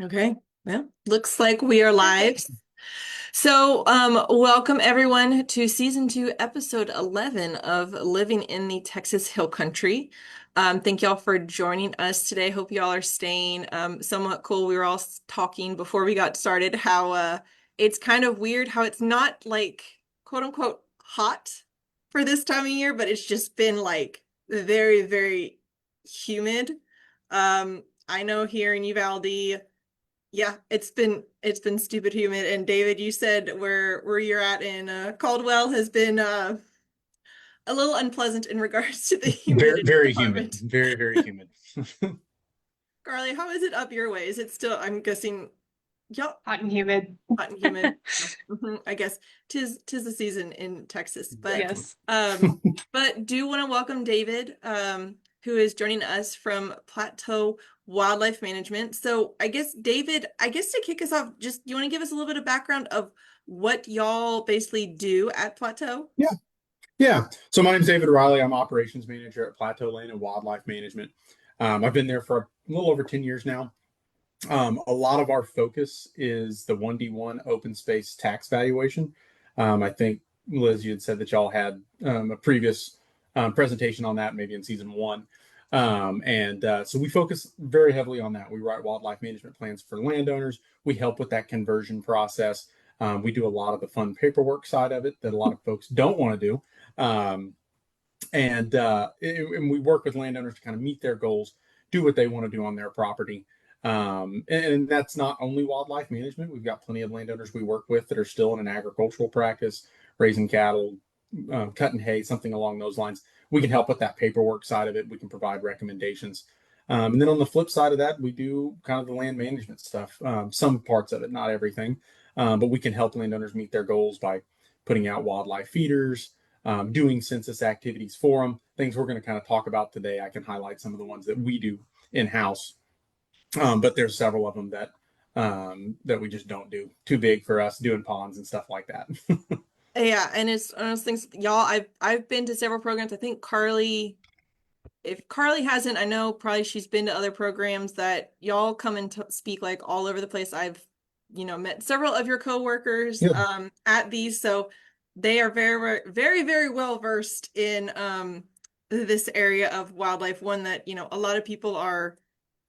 Okay, well, looks like we are live. So, welcome everyone to season two, episode 11 of Living in the Texas Hill Country. Thank y'all for joining us today. Hope y'all are staying somewhat cool. We were all talking before we got started how it's kind of weird how it's not like quote unquote hot for this time of year, but it's just been like very, very humid. I know here in Uvalde. Yeah, it's been stupid humid. And David, you said where you're at in Caldwell has been a little unpleasant in regards to the Very, humidity very humid. department. Very, very humid. Carly, how is it up your way? Is it still, I'm guessing, yeah, Hot and humid. hot and humid? I guess tis the season in Texas. But Definitely. Yes. um but do want to welcome David, who is joining us from Plateau Wildlife Management. So I guess David, I guess to kick us off, just you want to give us a little bit of background of what y'all basically do at Plateau? Yeah. Yeah. So my name is David Riley. I'm operations manager at Plateau Land and Wildlife Management. I've been there for a little over 10 years now. A lot of our focus is the 1D1 open space tax valuation. I think, Liz, you had said that y'all had a previous presentation on that, maybe in season one. So we focus very heavily on that. We write wildlife management plans for landowners. We help with that conversion process. We do a lot of the fun paperwork side of it that a lot of folks don't want to do. Um, and we work with landowners to kind of meet their goals, do what they want to do on their property. And that's not only wildlife management. We've got plenty of landowners we work with that are still in an agricultural practice, raising cattle, cutting hay, something along those lines. We can help with that paperwork side of it. We can provide recommendations. And then on the flip side of that, we do kind of the land management stuff, some parts of it, not everything. But we can help landowners meet their goals by putting out wildlife feeders, doing census activities for them, things we're going to kind of talk about today. I can highlight some of the ones that we do in-house, but there's several of them that we just don't do. Too big for us, doing ponds and stuff like that. Yeah, and it's one of those things, y'all, I've been to several programs. I think Carly, if Carly hasn't, I know probably she's been to other programs that y'all come and speak like all over the place. I've, met several of your coworkers Yep. at these, so they are very, very, very well versed in this area of wildlife, one that, a lot of people are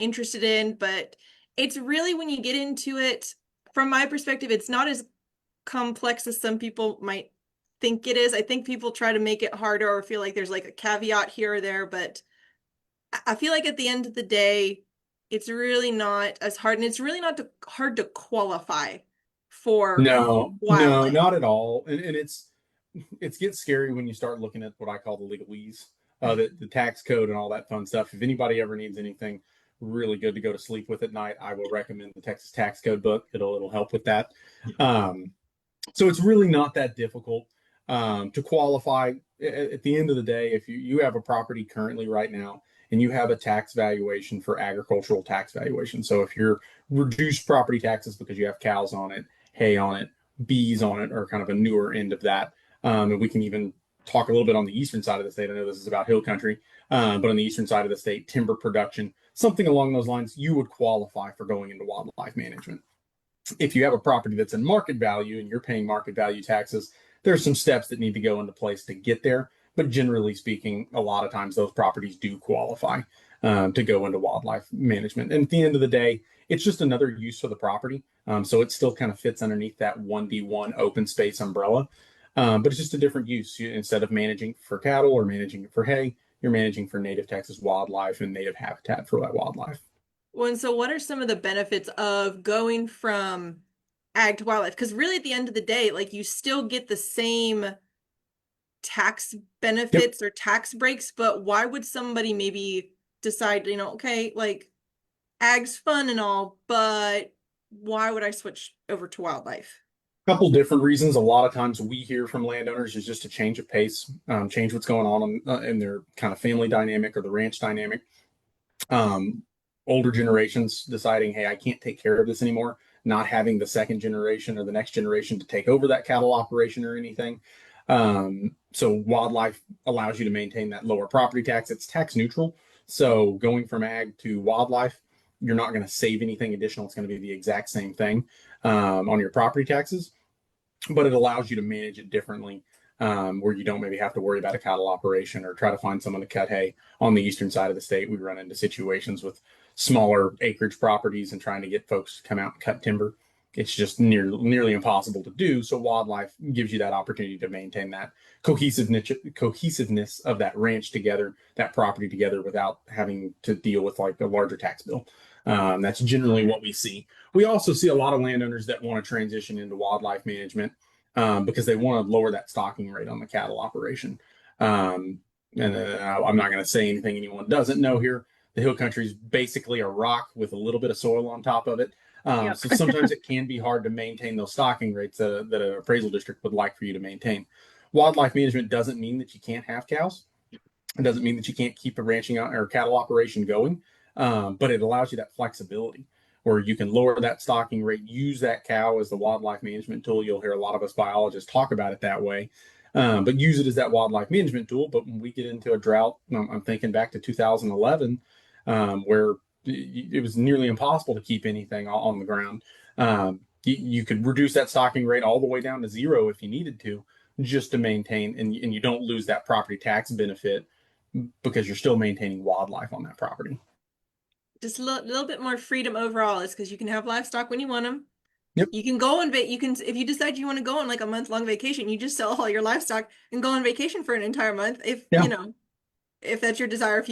interested in, but it's really when you get into it, from my perspective, it's not as complex as some people might think it is. I think people try to make it harder or feel like there's like a caveat here or there, but I feel like at the end of the day, it's really not as hard, and it's really not hard to qualify for No, no, wildlife. not at all. And it gets scary when you start looking at what I call the legalese, the tax code and all that fun stuff. If anybody ever needs anything really good to go to sleep with at night, I will recommend the Texas Tax Code book. It'll help with that. Um, so it's really not that difficult to qualify. At the end of the day, if you have a property currently right now and you have a tax valuation for agricultural tax valuation, so if you're reduced property taxes because you have cows on it, hay on it, bees on it, or kind of a newer end of that, and we can even talk a little bit on the eastern side of the state. I know this is about hill country, but on the eastern side of the state, timber production, something along those lines, you would qualify for going into wildlife management. If you have a property that's in market value and you're paying market value taxes, there's some steps that need to go into place to get there. But generally speaking, a lot of times those properties do qualify to go into wildlife management. And at the end of the day, it's just another use for the property. So it still kind of fits underneath that 1D1 open space umbrella. But it's just a different use. Instead of managing for cattle or managing for hay, you're managing for native Texas wildlife and native habitat for that wildlife. Well, and so what are some of the benefits of going from ag to wildlife? Because really at the end of the day, like you still get the same tax Yep. benefits or tax breaks, but why would somebody maybe decide, okay, like ag's fun and all, but why would I switch over to wildlife? Couple different reasons. A lot of times we hear from landowners is just a change of pace, change what's going on in their kind of family dynamic or the ranch dynamic. Um, Older generations deciding, hey, I can't take care of this anymore, not having the second generation or the next generation to take over that cattle operation or anything. So wildlife allows you to maintain that lower property tax. It's tax neutral. So going from ag to wildlife, you're not going to save anything additional. It's going to be the exact same thing on your property taxes, but it allows you to manage it differently, where you don't maybe have to worry about a cattle operation or try to find someone to cut hay. On the eastern side of the state, we run into situations with smaller acreage properties and trying to get folks to come out and cut timber. It's just nearly impossible to do. So wildlife gives you that opportunity to maintain that cohesiveness of that ranch together, that property together, without having to deal with like a larger tax bill. That's generally what we see. We also see a lot of landowners that want to transition into wildlife management because they want to lower that stocking rate on the cattle operation. I'm not going to say anything anyone doesn't know here. The hill country is basically a rock with a little bit of soil on top of it. Yep. So sometimes it can be hard to maintain those stocking rates that an appraisal district would like for you to maintain. Wildlife management doesn't mean that you can't have cows. It doesn't mean that you can't keep a ranching or cattle operation going, but it allows you that flexibility where you can lower that stocking rate, use that cow as the wildlife management tool. You'll hear a lot of us biologists talk about it that way, but use it as that wildlife management tool. But when we get into a drought, I'm thinking back to 2011, where it was nearly impossible to keep anything on the ground. You could reduce that stocking rate all the way down to zero if you needed to, just to maintain, and you don't lose that property tax benefit because you're still maintaining wildlife on that property. Just a little bit more freedom overall is because you can have livestock when you want them. Yep. You can go on you can, if you decide you want to go on like a month-long vacation, you just sell all your livestock and go on vacation for an entire month. If Yeah. you know, if that's your desire, if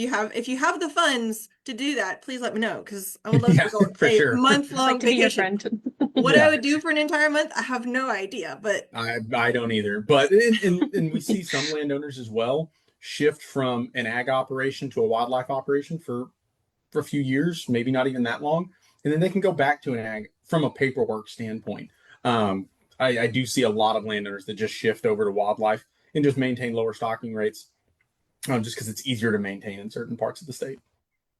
you have the funds to do that, please let me know because I would love Yeah, to go for a sure. I'd month-long like to be your vacation. friend. What Yeah. I would do for an entire month, I have no idea, but I don't either. But and we see some landowners as well shift from an ag operation to a wildlife operation for a few years, maybe not even that long, and then they can go back to an ag from a paperwork standpoint. I do see a lot of landowners that just shift over to wildlife and just maintain lower stocking rates, just because it's easier to maintain in certain parts of the state.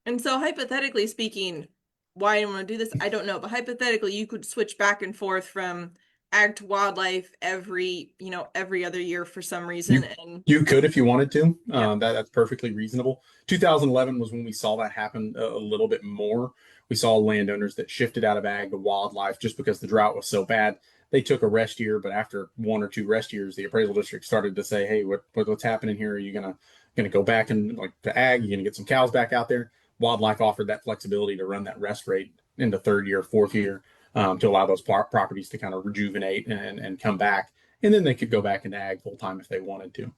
and so hypothetically speaking, why I want to do this, I don't know, but hypothetically, you could switch back and forth from ag to wildlife every other year for some reason, You and you could if you wanted to. yeah. That's perfectly reasonable. 2011 was when we saw that happen a little bit more. We saw landowners that shifted out of ag to wildlife just because the drought was so bad. They took a rest year, but after one or two rest years, the appraisal district started to say, "Hey, what's happening here? Are you gonna go back and like to ag? You're gonna get some cows back out there?" Wildlife offered that flexibility to run that rest rate into third year, fourth year, to allow those properties to kind of rejuvenate and come back, and then they could go back into ag full time if they wanted to.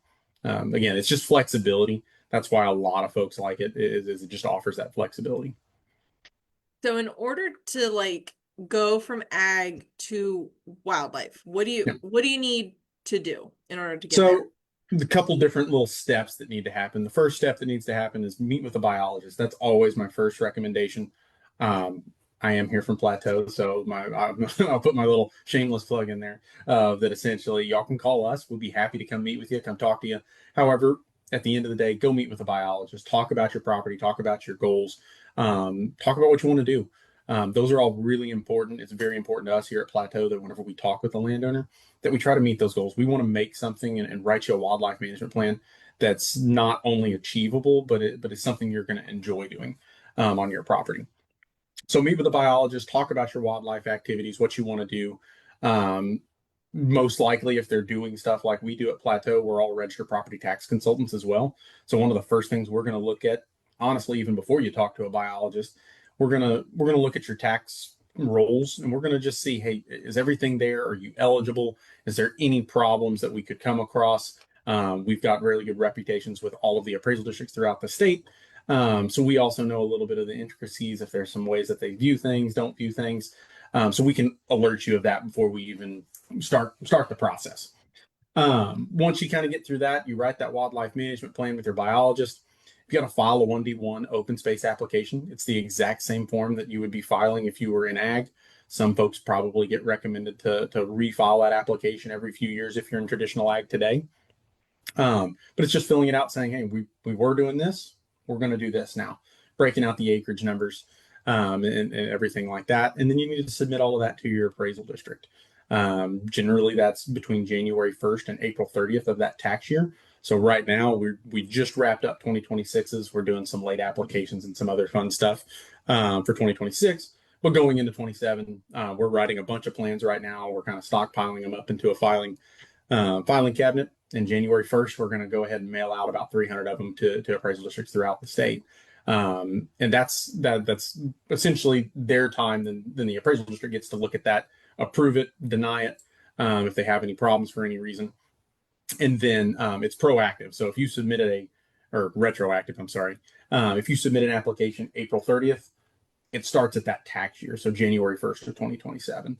Again, it's just flexibility. That's why a lot of folks like it is it just offers that flexibility. So in order to like go from ag to wildlife, Yeah. what do you need to do in order to get there? So the couple different little steps that need to happen. The first step that needs to happen is meet with a biologist. That's always my first recommendation. Um, I am here from Plateau, so I'll put my little shameless plug in there that essentially y'all can call us. We'll be happy to come meet with you, come talk to you. However, at the end of the day, go meet with a biologist. Talk about your property. Talk about your goals. Talk about what you want to do. Those are all really important. It's very important to us here at Plateau that whenever we talk with the landowner, that we try to meet those goals. We want to make something and write you a wildlife management plan that's not only achievable, but it's something you're going to enjoy doing on your property. So meet with a biologist, talk about your wildlife activities, what you want to do. Um, Most likely, if they're doing stuff like we do at Plateau, we're all registered property tax consultants as well. So one of the first things we're going to look at, honestly, even before you talk to a biologist, we're gonna look at your tax rolls and we're gonna just see, hey, is everything there? Are you eligible? Is there any problems that we could come across? We've got really good reputations with all of the appraisal districts throughout the state. So we also know a little bit of the intricacies if there's some ways that they view things, don't view things. So we can alert you of that before we even start the process. Once you kind of get through that, you write that wildlife management plan with your biologist. You got to file a 1D1 open space application. It's the exact same form that you would be filing if you were in ag. Some folks probably get recommended to refile that application every few years if you're in traditional ag today. But it's just filling it out saying, hey, we were doing this, we're going to do this now, breaking out the acreage numbers and everything like that. And then you need to submit all of that to your appraisal district. Generally, that's between January 1st and April 30th of that tax year. So right now we just wrapped up 2026s. We're doing some late applications and some other fun stuff. for 2026. But going into 27, we're writing a bunch of plans right now. We're kind of stockpiling them up into a filing cabinet. And January 1st, we're going to go ahead and mail out about 300 of them to appraisal districts throughout the state. And that's essentially their time. Then the appraisal district gets to look at that, approve it, deny it, if they have any problems for any reason. And then it's proactive. So if you submitted or retroactive, I'm sorry. If you submit an application April 30th, it starts at that tax year. So January 1st of 2027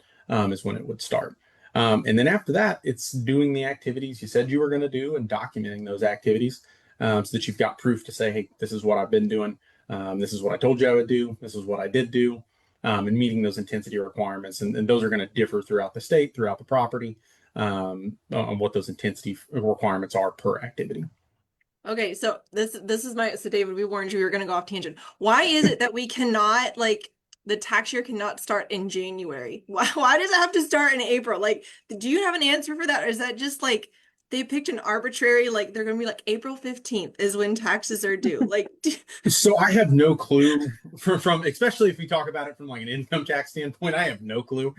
is when it would start. And then after that, it's doing the activities you said you were going to do and documenting those activities so that you've got proof to say, hey, this is what I've been doing. This is what I told you I would do. This is what I did do. And meeting those intensity requirements. And those are going to differ throughout the state, throughout the property, on what those intensity requirements are per activity. Okay, so this is so David, we warned you we were gonna go off tangent. Why is it that we cannot like the tax year cannot start in January? Why does it have to start in April? Like, do you have an answer for that? Or is that just like they picked an arbitrary, like they're gonna be like April 15th is when taxes are due? Like So I have no clue from especially if we talk about it from like an income tax standpoint, I have no clue.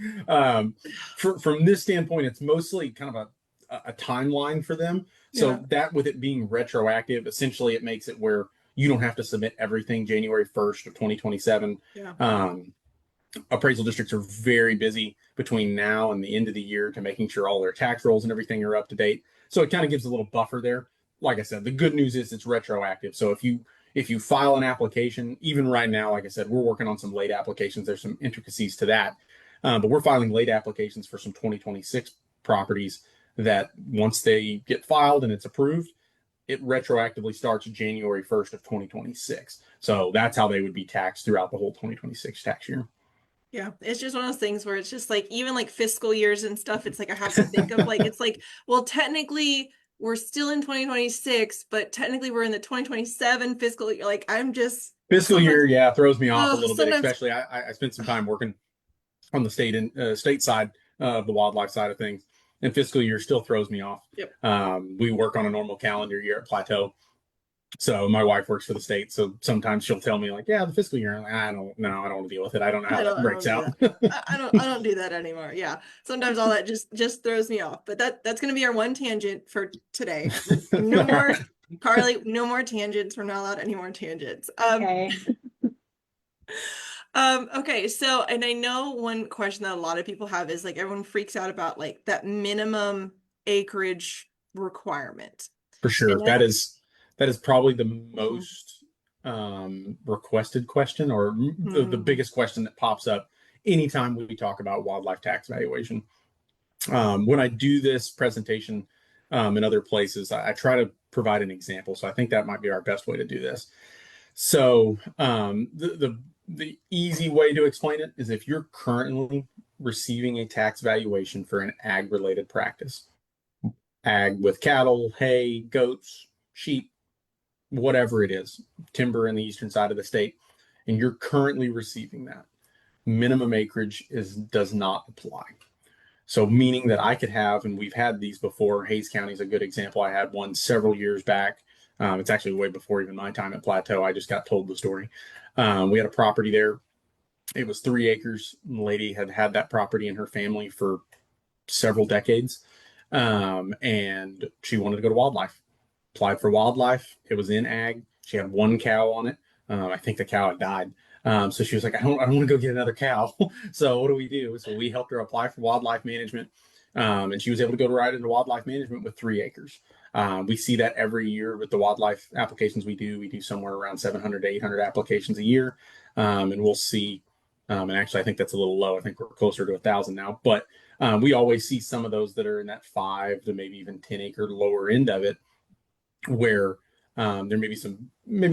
From this standpoint, it's mostly kind of a timeline for them. So yeah. that with it being retroactive, essentially it makes it where you don't have to submit everything January 1st of 2027. Yeah. Appraisal districts are very busy between now and the end of the year to making sure all their tax rolls and everything are up to date. So it kind of gives a little buffer there. Like I said, the good news is it's retroactive. So if you file an application, even right now, like I said, we're working on some late applications. There's some intricacies to that, but we're filing late applications for some 2026 properties that once they get filed and it's approved, it retroactively starts January 1st of 2026. So that's how they would be taxed throughout the whole 2026 tax year. Yeah, it's just one of those things where it's just like even like fiscal years and stuff, it's like I have to think of like it's like, well, technically we're still in 2026, but technically we're in the 2027 fiscal year. Like I'm just Fiscal sometimes year, yeah, throws me off a little bit, sometimes especially I spent some time working on the state side of the wildlife side of things, and fiscal year still throws me off. yep. We work on a normal calendar year at Plateau, so my wife works for the state. So sometimes she'll tell me like, "Yeah, the fiscal year." I'm like, I don't know. I don't want to deal with it. I don't know how that I don't breaks do out. that. I don't do that anymore. Yeah. Sometimes all that just throws me off. But that's gonna be our one tangent for today. No more Carley, no more tangents. We're not allowed any more tangents. Okay. Okay, so and I know one question that a lot of people have is like everyone freaks out about like that minimum acreage requirement. For sure, And that is probably the Mhm. most requested question, or the Mhm. biggest question that pops up anytime we talk about wildlife tax valuation. When I do this presentation in other places, I try to provide an example. So I think that might be our best way to do this. So the easy way to explain it is if you're currently receiving a tax valuation for an ag related practice, ag with cattle, hay, goats, sheep, whatever it is, timber in the eastern side of the state, and you're currently receiving that, minimum acreage does not apply. So meaning that I could have, and we've had these before. Hayes County is a good example. I had one several years back. It's actually way before even my time at Plateau. I just got told the story. We had a property there. It was 3 acres. The lady had had that property in her family for several decades, and she wanted to go to wildlife. Applied for wildlife. It was in ag. She had one cow on it. I think the cow had died. So she was like, I don't want to go get another cow. So what do we do? So we helped her apply for wildlife management. And she was able to go right into wildlife management with 3 acres. We see that every year with the wildlife applications we do. We do somewhere around 700 to 800 applications a year. And we'll see, and actually, I think that's a little low. I think we're closer to 1,000 now. But we always see some of those that are in that 5 to maybe even 10 acre lower end of it, where there may be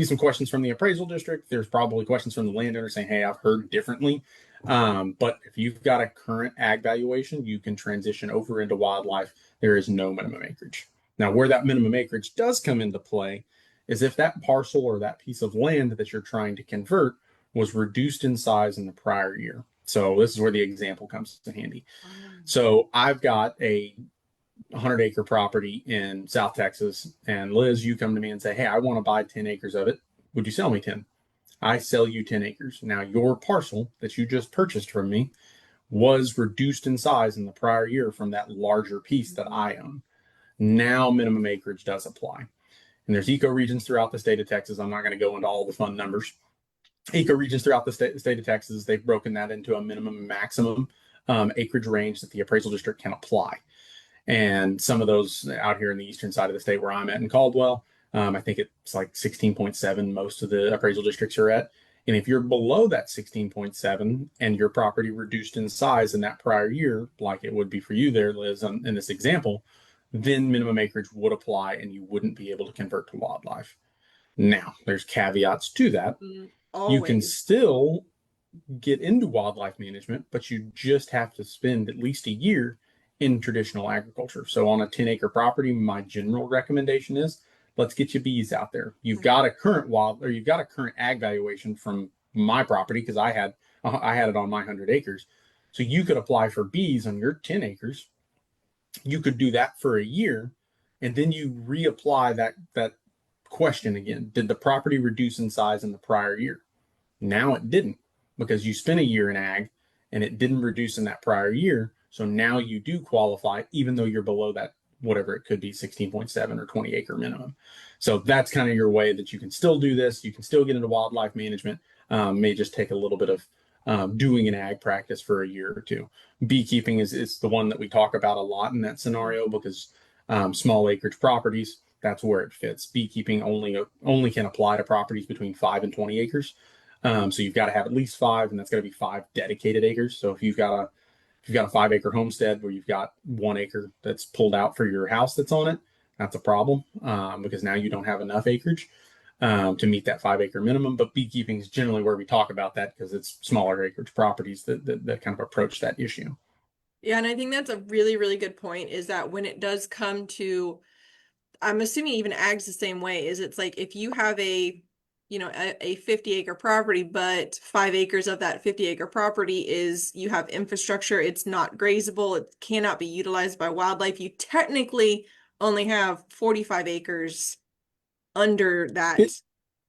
some questions from the appraisal district. There's probably questions from the landowner saying, "Hey, I've heard differently." But if you've got a current ag valuation, you can transition over into wildlife. There is no minimum acreage. Now, where that minimum acreage does come into play is if that parcel or that piece of land that you're trying to convert was reduced in size in the prior year. So this is where the example comes in handy. So I've got a 100-acre property in South Texas, and Liz, you come to me and say, "Hey, I want to buy 10 acres of it. Would you sell me 10?" I sell you 10 acres. Now, your parcel that you just purchased from me was reduced in size in the prior year from that larger piece that I own. Now, minimum acreage does apply. And there's ecoregions throughout the state of Texas. I'm not going to go into all the fun numbers. Ecoregions throughout the state of Texas, they've broken that into a minimum and maximum acreage range that the appraisal district can apply. And some of those out here in the eastern side of the state where I'm at in Caldwell, I think it's like 16.7 most of the appraisal districts are at. And if you're below that 16.7 and your property reduced in size in that prior year, like it would be for you there, Liz, in this example, then minimum acreage would apply and you wouldn't be able to convert to wildlife. Now, there's caveats to that. You can Always. still get into wildlife management, but you just have to spend at least a year in traditional agriculture. So on a 10-acre property, my general recommendation is let's get you bees out there. You've got a current you've got a current ag valuation from my property because I had it on my 100 acres. So you could apply for bees on your 10 acres. You could do that for a year and then you reapply that question again. Did the property reduce in size in the prior year? Now it didn't because you spent a year in ag and it didn't reduce in that prior year. So now you do qualify, even though you're below that, whatever it could be, 16.7 or 20 acre minimum. So that's kind of your way that you can still do this. You can still get into wildlife management. May just take a little bit of doing an ag practice for a year or two. Beekeeping is the one that we talk about a lot in that scenario because small acreage properties, that's where it fits. Beekeeping only can apply to properties between 5 and 20 acres. So you've got to have at least 5, and that's got to be 5 dedicated acres. So if you've got a 5-acre homestead where you've got 1 acre that's pulled out for your house that's on it, that's a problem because now you don't have enough acreage to meet that 5-acre minimum. But beekeeping is generally where we talk about that because it's smaller acreage properties that kind of approach that issue. Yeah, and I think that's a really, really good point is that when it does come to, I'm assuming even ag's the same way, is it's like if you have a 50-acre property, but 5 acres of that 50-acre property is you have infrastructure, it's not grazable, it cannot be utilized by wildlife. You technically only have 45 acres under It, that. and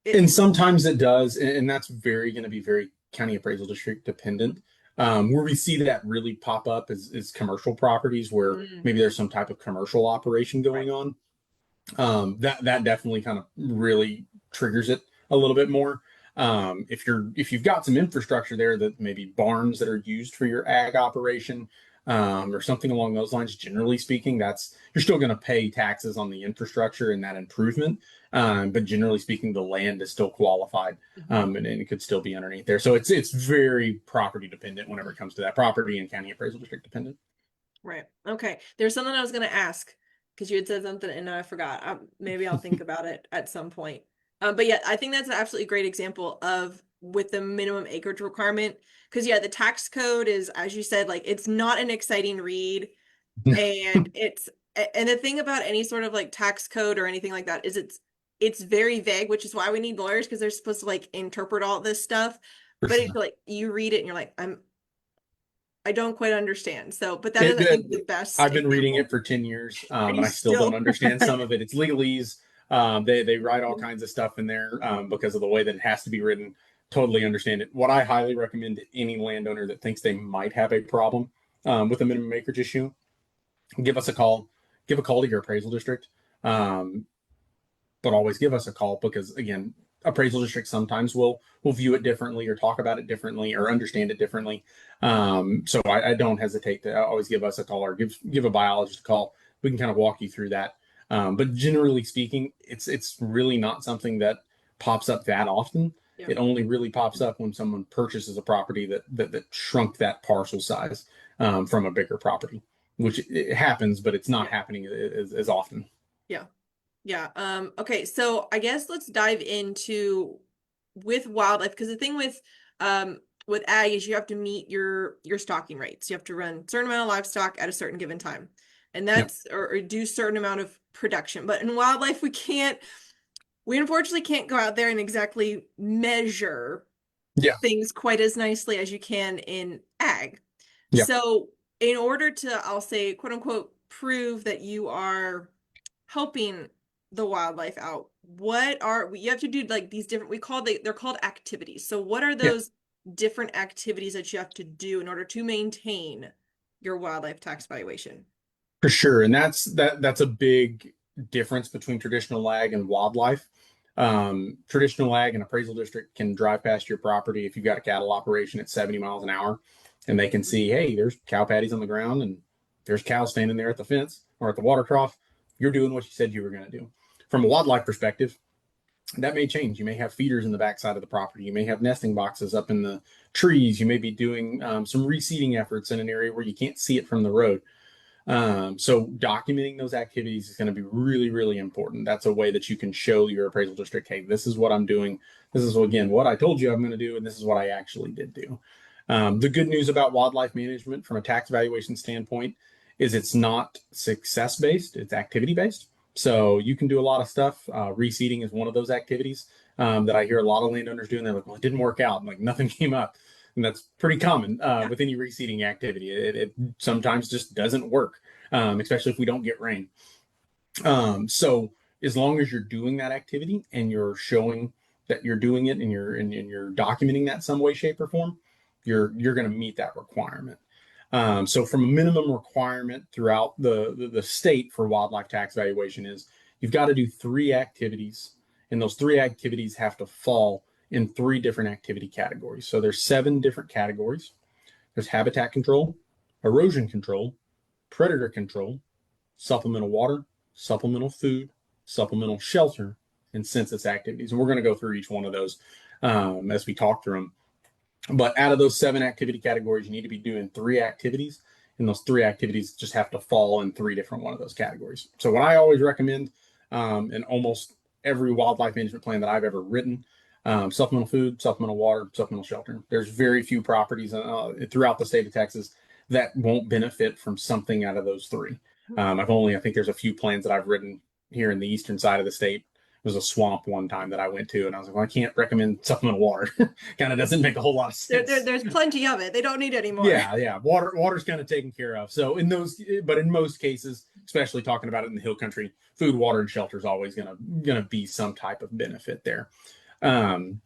It, sometimes it does, and that's going to be very county appraisal district dependent. Where we see that really pop up is commercial properties where mm, maybe there's some type of commercial operation right. going on. That definitely kind of really triggers it a little bit more. If you've got some infrastructure there that maybe barns that are used for your ag operation or something along those lines, generally speaking, that's you're still going to pay taxes on the infrastructure and that improvement. But generally speaking, the land is still qualified Mhm. and it could still be underneath there. So it's very property dependent whenever it comes to that property and county appraisal district dependent. Right. Okay. There's something I was going to ask because you had said something and I forgot. Maybe I'll think about it at some point. But yeah, I think that's an absolutely great example of with the minimum acreage requirement. Because yeah, the tax code is, as you said, like it's not an exciting read. And and the thing about any sort of like tax code or anything like that is it's very vague, which is why we need lawyers because they're supposed to like interpret all this stuff. For But it's sure. like you read it and you're like, I don't quite understand. So, but that is, It, I think, the it, best I've been reading it example. for 10 years, And and you I still don't still, understand some of it. It's legalese. They write all kinds of stuff in there because of the way that it has to be written. Totally understand it. What I highly recommend to any landowner that thinks they might have a problem with a minimum acreage issue, give us a call. Give a call to your appraisal district. Um, but always give us a call because again, appraisal districts sometimes will view it differently or talk about it differently or understand it differently. So I don't hesitate to always give us a call or give a biologist a call. We can kind of walk you through that. But generally speaking, it's really not something that pops up that often. yeah, It only really pops up when someone purchases a property that shrunk that parcel size from a bigger property, which it happens, but it's not yeah, happening as often. yeah, yeah. Okay, so I guess let's dive into with wildlife because the thing with ag is you have to meet your stocking rates. You have to run a certain amount of livestock at a certain given time. And Yep. that's or do certain amount of production. But in wildlife, we unfortunately can't go out there and exactly measure Yeah. things quite as nicely as you can in ag. Yeah. So, in order to, I'll say, quote unquote, prove that you are helping the wildlife out, what are you have to do like these different they're called activities. So what are Yeah, those different activities that you have to do in order to maintain your wildlife tax valuation? for sure. And that's a big difference between traditional ag and wildlife. Traditional ag and appraisal district can drive past your property if you've got a cattle operation at 70 miles an hour, and they can see, hey, there's cow patties on the ground and there's cows standing there at the fence or at the water trough. You're doing what you said you were going to do. From a wildlife perspective, that may change. You may have feeders in the backside of the property. You may have nesting boxes up in the trees. You may be doing some reseeding efforts in an area where you can't see it from the road. So documenting those activities is going to be really, really important. That's a way that you can show your appraisal district, hey, this is what I'm doing. This is, again, what I told you I'm going to do, and this is what I actually did do. The good news about wildlife management from a tax valuation standpoint is it's not success based, it's activity based. So you can do a lot of stuff. Reseeding is one of those activities that I hear a lot of landowners doing. They're like, well, it didn't work out. Like nothing came up. And that's pretty common Yeah. with any reseeding activity. It sometimes just doesn't work, especially if we don't get rain. So as long as you're doing that activity and you're showing that you're doing it and you're documenting that some way, shape, or form, you're going to meet that requirement. So from a minimum requirement throughout the state for wildlife tax valuation is you've got to do 3 activities, and those 3 activities have to fall in 3 different activity categories. So there's 7 different categories. There's habitat control, erosion control, predator control, supplemental water, supplemental food, supplemental shelter, and census activities. And we're going to go through each one of those as we talk through them. But out of those 7 activity categories, you need to be doing 3 activities, and those 3 activities just have to fall in 3 different one of those categories. So what I always recommend in almost every wildlife management plan that I've ever written, supplemental food, supplemental water, supplemental shelter. There's very few properties throughout the state of Texas that won't benefit from something out of those 3. I think there's a few plans that I've written here in the eastern side of the state. It was a swamp one time that I went to, and I was like, well, I can't recommend supplemental water. Kind of doesn't make a whole lot of sense. There's plenty of it. They don't need any more. Yeah. Water's kind of taken care of. So but in most cases, especially talking about it in the hill country, food, water, and shelter is always gonna be some type of benefit there. Um,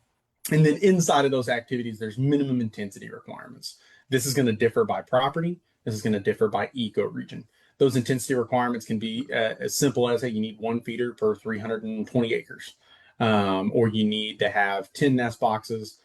and then inside of those activities, there's minimum intensity requirements. This is going to differ by property. This is going to differ by ecoregion. Those intensity requirements can be as simple as, hey, you need 1 feeder per 320 acres, or you need to have 10 nest boxes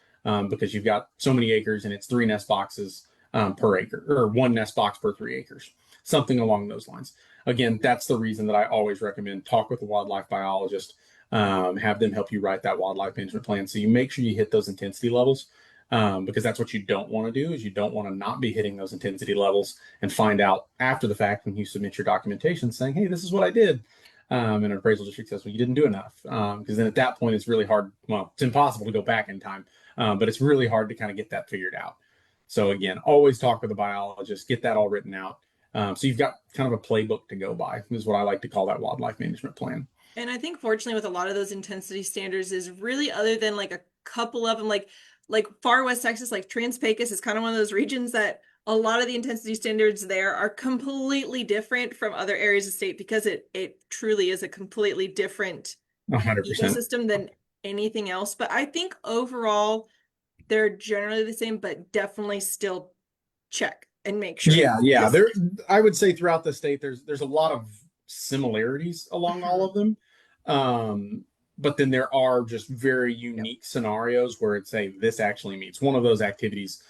because you've got so many acres and it's 3 nest boxes per acre, or 1 nest box per 3 acres, something along those lines. Again, that's the reason that I always recommend talk with a wildlife biologist, have them help you write that wildlife management plan. So you make sure you hit those intensity levels, because that's what you don't want to do is you don't want to not be hitting those intensity levels and find out after the fact when you submit your documentation saying, hey, this is what I did. And an appraisal district says, well, you didn't do enough. Because then at that point, it's really hard. Well, it's impossible to go back in time, but it's really hard to kind of get that figured out. So again, always talk with a biologist, get that all written out. So you've got kind of a playbook to go by, is what I like to call that wildlife management plan. And I think fortunately with a lot of those intensity standards is really other than like a couple of them, like far West Texas, like Trans-Pecos is kind of one of those regions that a lot of the intensity standards there are completely different from other areas of state because it truly is a completely different 100%. ecosystem than anything else. But I think overall they're generally the same, but definitely still check and make sure. Yeah. I would say throughout the state, there's a lot of similarities along all of them. But then there are just very unique scenarios where it's this actually meets one of those activities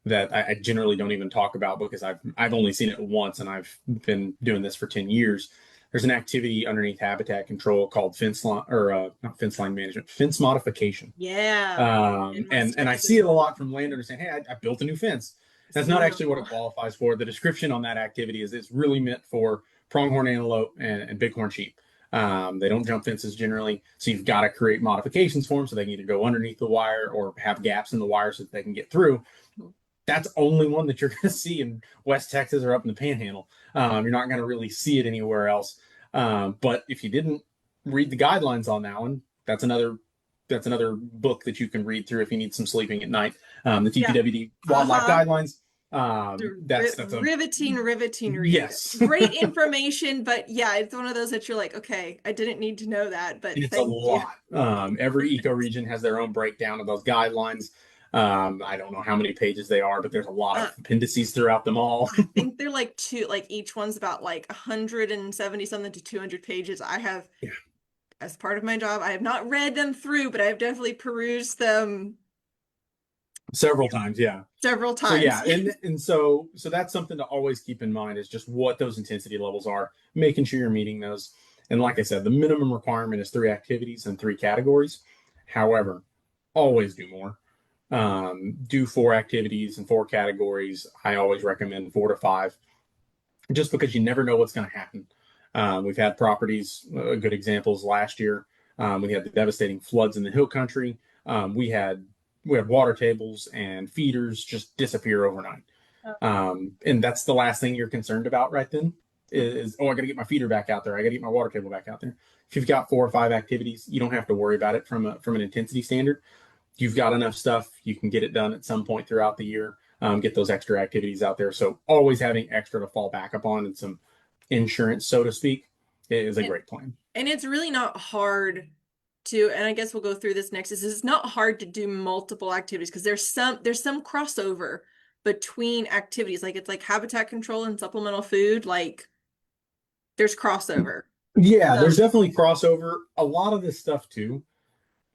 that I generally don't even talk about because I've only seen it once and I've been doing this for 10 years. There's an activity underneath habitat control called fence line, or not fence line management, fence modification. Yeah. And I see it a lot from landowners saying, hey, I built a new fence. That's not actually what it qualifies for. The description on that activity is it's really meant for pronghorn antelope and bighorn sheep. They don't jump fences generally, so you've got to create modifications for them so they can either go underneath the wire or have gaps in the wire so that they can get through. That's only one that you're going to see in West Texas or up in the Panhandle. You're not going to really see it anywhere else. But if you didn't read the guidelines on that one, that's another book that you can read through if you need some sleeping at night. The TPWD wildlife guidelines. That's a Riveting read. yes. Great information, but yeah, it's one of those that you're like, okay, I didn't need to know that, but It's a thank you. lot. Every ecoregion has their own breakdown of those guidelines. I don't know how many pages they are, but there's a lot of Uh, appendices throughout them all. I think they're like two, like each one's about like 170 something to 200 pages. I have, Yeah. as part of my job, I have not read them through, but I've definitely perused them Several times, yeah. several So times. yeah, and so that's something to always keep in mind is just what those intensity levels are, making sure you're meeting those. And like I said, the minimum requirement is 3 activities and 3 categories. However, always do more. Do 4 activities and 4 categories. I always recommend 4 to 5, just because you never know what's going to happen. We've had properties, good examples last year. We had the devastating floods in the hill country. Um, we had we had water tables and feeders just disappear overnight. And that's the last thing you're concerned about right then is, oh, I got to get my feeder back out there. I got to get my water table back out there. If you've got 4 or 5 activities, you don't have to worry about it from an intensity standard. You've got enough stuff. You can get it done at some point throughout the year. Get those extra activities out there. So always having extra to fall back upon and some insurance, so to speak, is a And, great plan. and it's really not hard to, and I guess we'll go through this next, is it's not hard to do multiple activities because there's some crossover between activities. Like it's like habitat control and supplemental food, like there's crossover. Yeah, So, there's definitely crossover. A lot of this stuff too,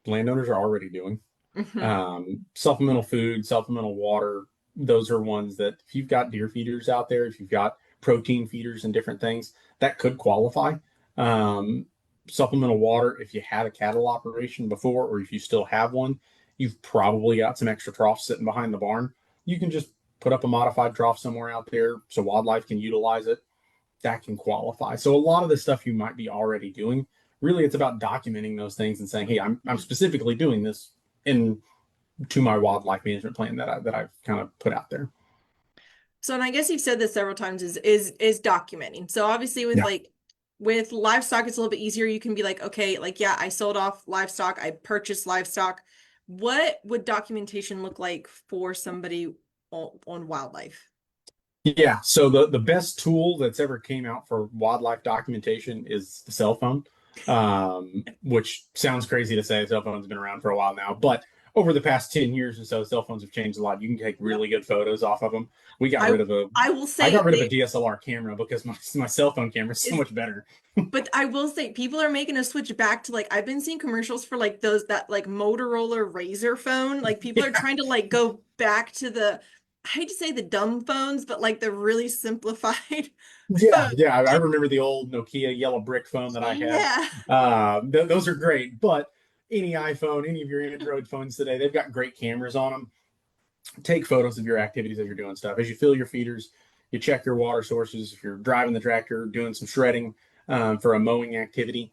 landowners are already doing. mhm. Supplemental food, supplemental water, those are ones that if you've got deer feeders out there, if you've got protein feeders and different things, that could qualify. Um, Supplemental water, if you had a cattle operation before, or if you still have one, you've probably got some extra troughs sitting behind the barn. You can just put up a modified trough somewhere out there so wildlife can utilize it. That can qualify. So a lot of the stuff you might be already doing, really it's about documenting those things and saying, hey, I'm specifically doing this in to my wildlife management plan that I've kind of put out there. So, and I guess you've said this several times is documenting. So obviously with Yeah. like with livestock, it's a little bit easier. You can be like, okay, like yeah, I sold off livestock, I purchased livestock. What would documentation look like for somebody on wildlife? Yeah. So the best tool that's ever came out for wildlife documentation is the cell phone, which sounds crazy to say. Cell phone's been around for a while now, but over the past 10 years or so, cell phones have changed a lot. You can take Yep. really good photos off of them. We got I rid of a I will I got say rid of a they DSLR camera because my cell phone camera is so is much better. but I will say people are making a switch back to like I've been seeing commercials for like those that like Motorola Razr phone. Like people are Yeah. trying to like go back to the I hate to say the dumb phones, but like the really simplified Yeah, phone. yeah. I Like remember the old Nokia yellow brick phone that I had. yeah. Those are great, but any iPhone, any of your Android phones today, they've got great cameras on them. Take photos of your activities as you're doing stuff. As you fill your feeders, you check your water sources. If you're driving the tractor, doing some shredding for a mowing activity,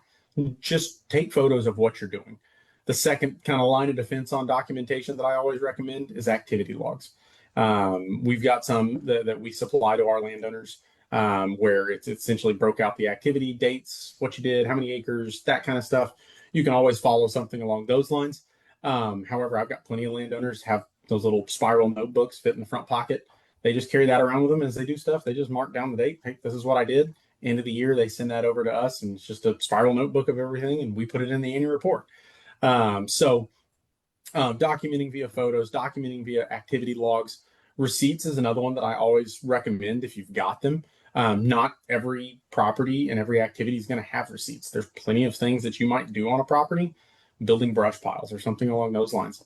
just take photos of what you're doing. The second kind of line of defense on documentation that I always recommend is activity logs. We've got some that we supply to our landowners where it's essentially broke out the activity dates, what you did, how many acres, that kind of stuff. You can always follow something along those lines. However, I've got plenty of landowners have those little spiral notebooks fit in the front pocket. They just carry that around with them as they do stuff. They just mark down the date. Hey, this is what I did. End of the year, they send that over to us, and it's just a spiral notebook of everything, and we put it in the annual report. So documenting via photos, documenting via activity logs. Receipts is another one that I always recommend if you've got them. Not every property and every activity is going to have receipts. There's plenty of things that you might do on a property, building brush piles or something along those lines.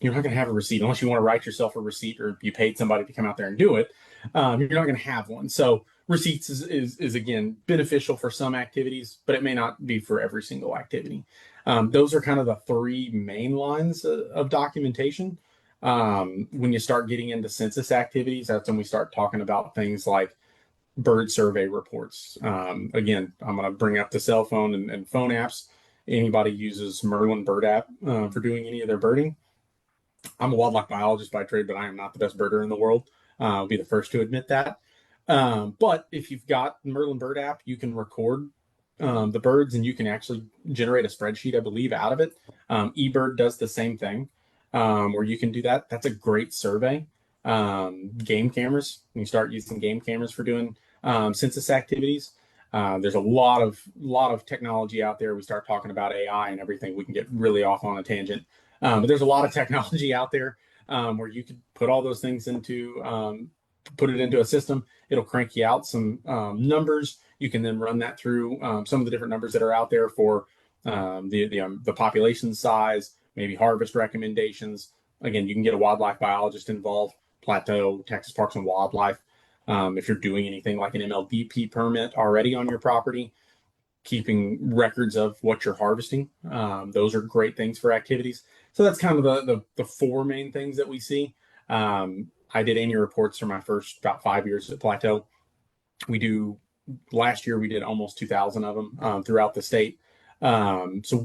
You're not going to have a receipt unless you want to write yourself a receipt or you paid somebody to come out there and do it. You're not going to have one. So receipts is again beneficial for some activities, but it may not be for every single activity. Those are kind of the 3 main lines of documentation. When you start getting into census activities, that's when we start talking about things like bird survey reports. Again, I'm going to bring up the cell phone and phone apps. Anybody uses Merlin Bird app for doing any of their birding. I'm a wildlife biologist by trade, but I am not the best birder in the world. I'll be the first to admit that. But if you've got Merlin Bird app, you can record the birds and you can actually generate a spreadsheet, I believe, out of it. eBird does the same thing where you can do that. That's a great survey. game cameras. When you start using game cameras for doing census activities, there's a lot of technology out there. We start talking about AI and everything. We can get really off on a tangent, but there's a lot of technology out there where you could put all those things into put it into a system. It'll crank you out some numbers. You can then run that through some of the different numbers that are out there for the population size, maybe harvest recommendations. Again, you can get a wildlife biologist involved. Plateau, Texas Parks and Wildlife. If you're doing anything like an MLDP permit already on your property, keeping records of what you're harvesting, those are great things for activities. So that's kind of the four main things that we see. I did annual reports for my first about 5 years at Plateau. We do last year we did almost 2,000 of them throughout the state. So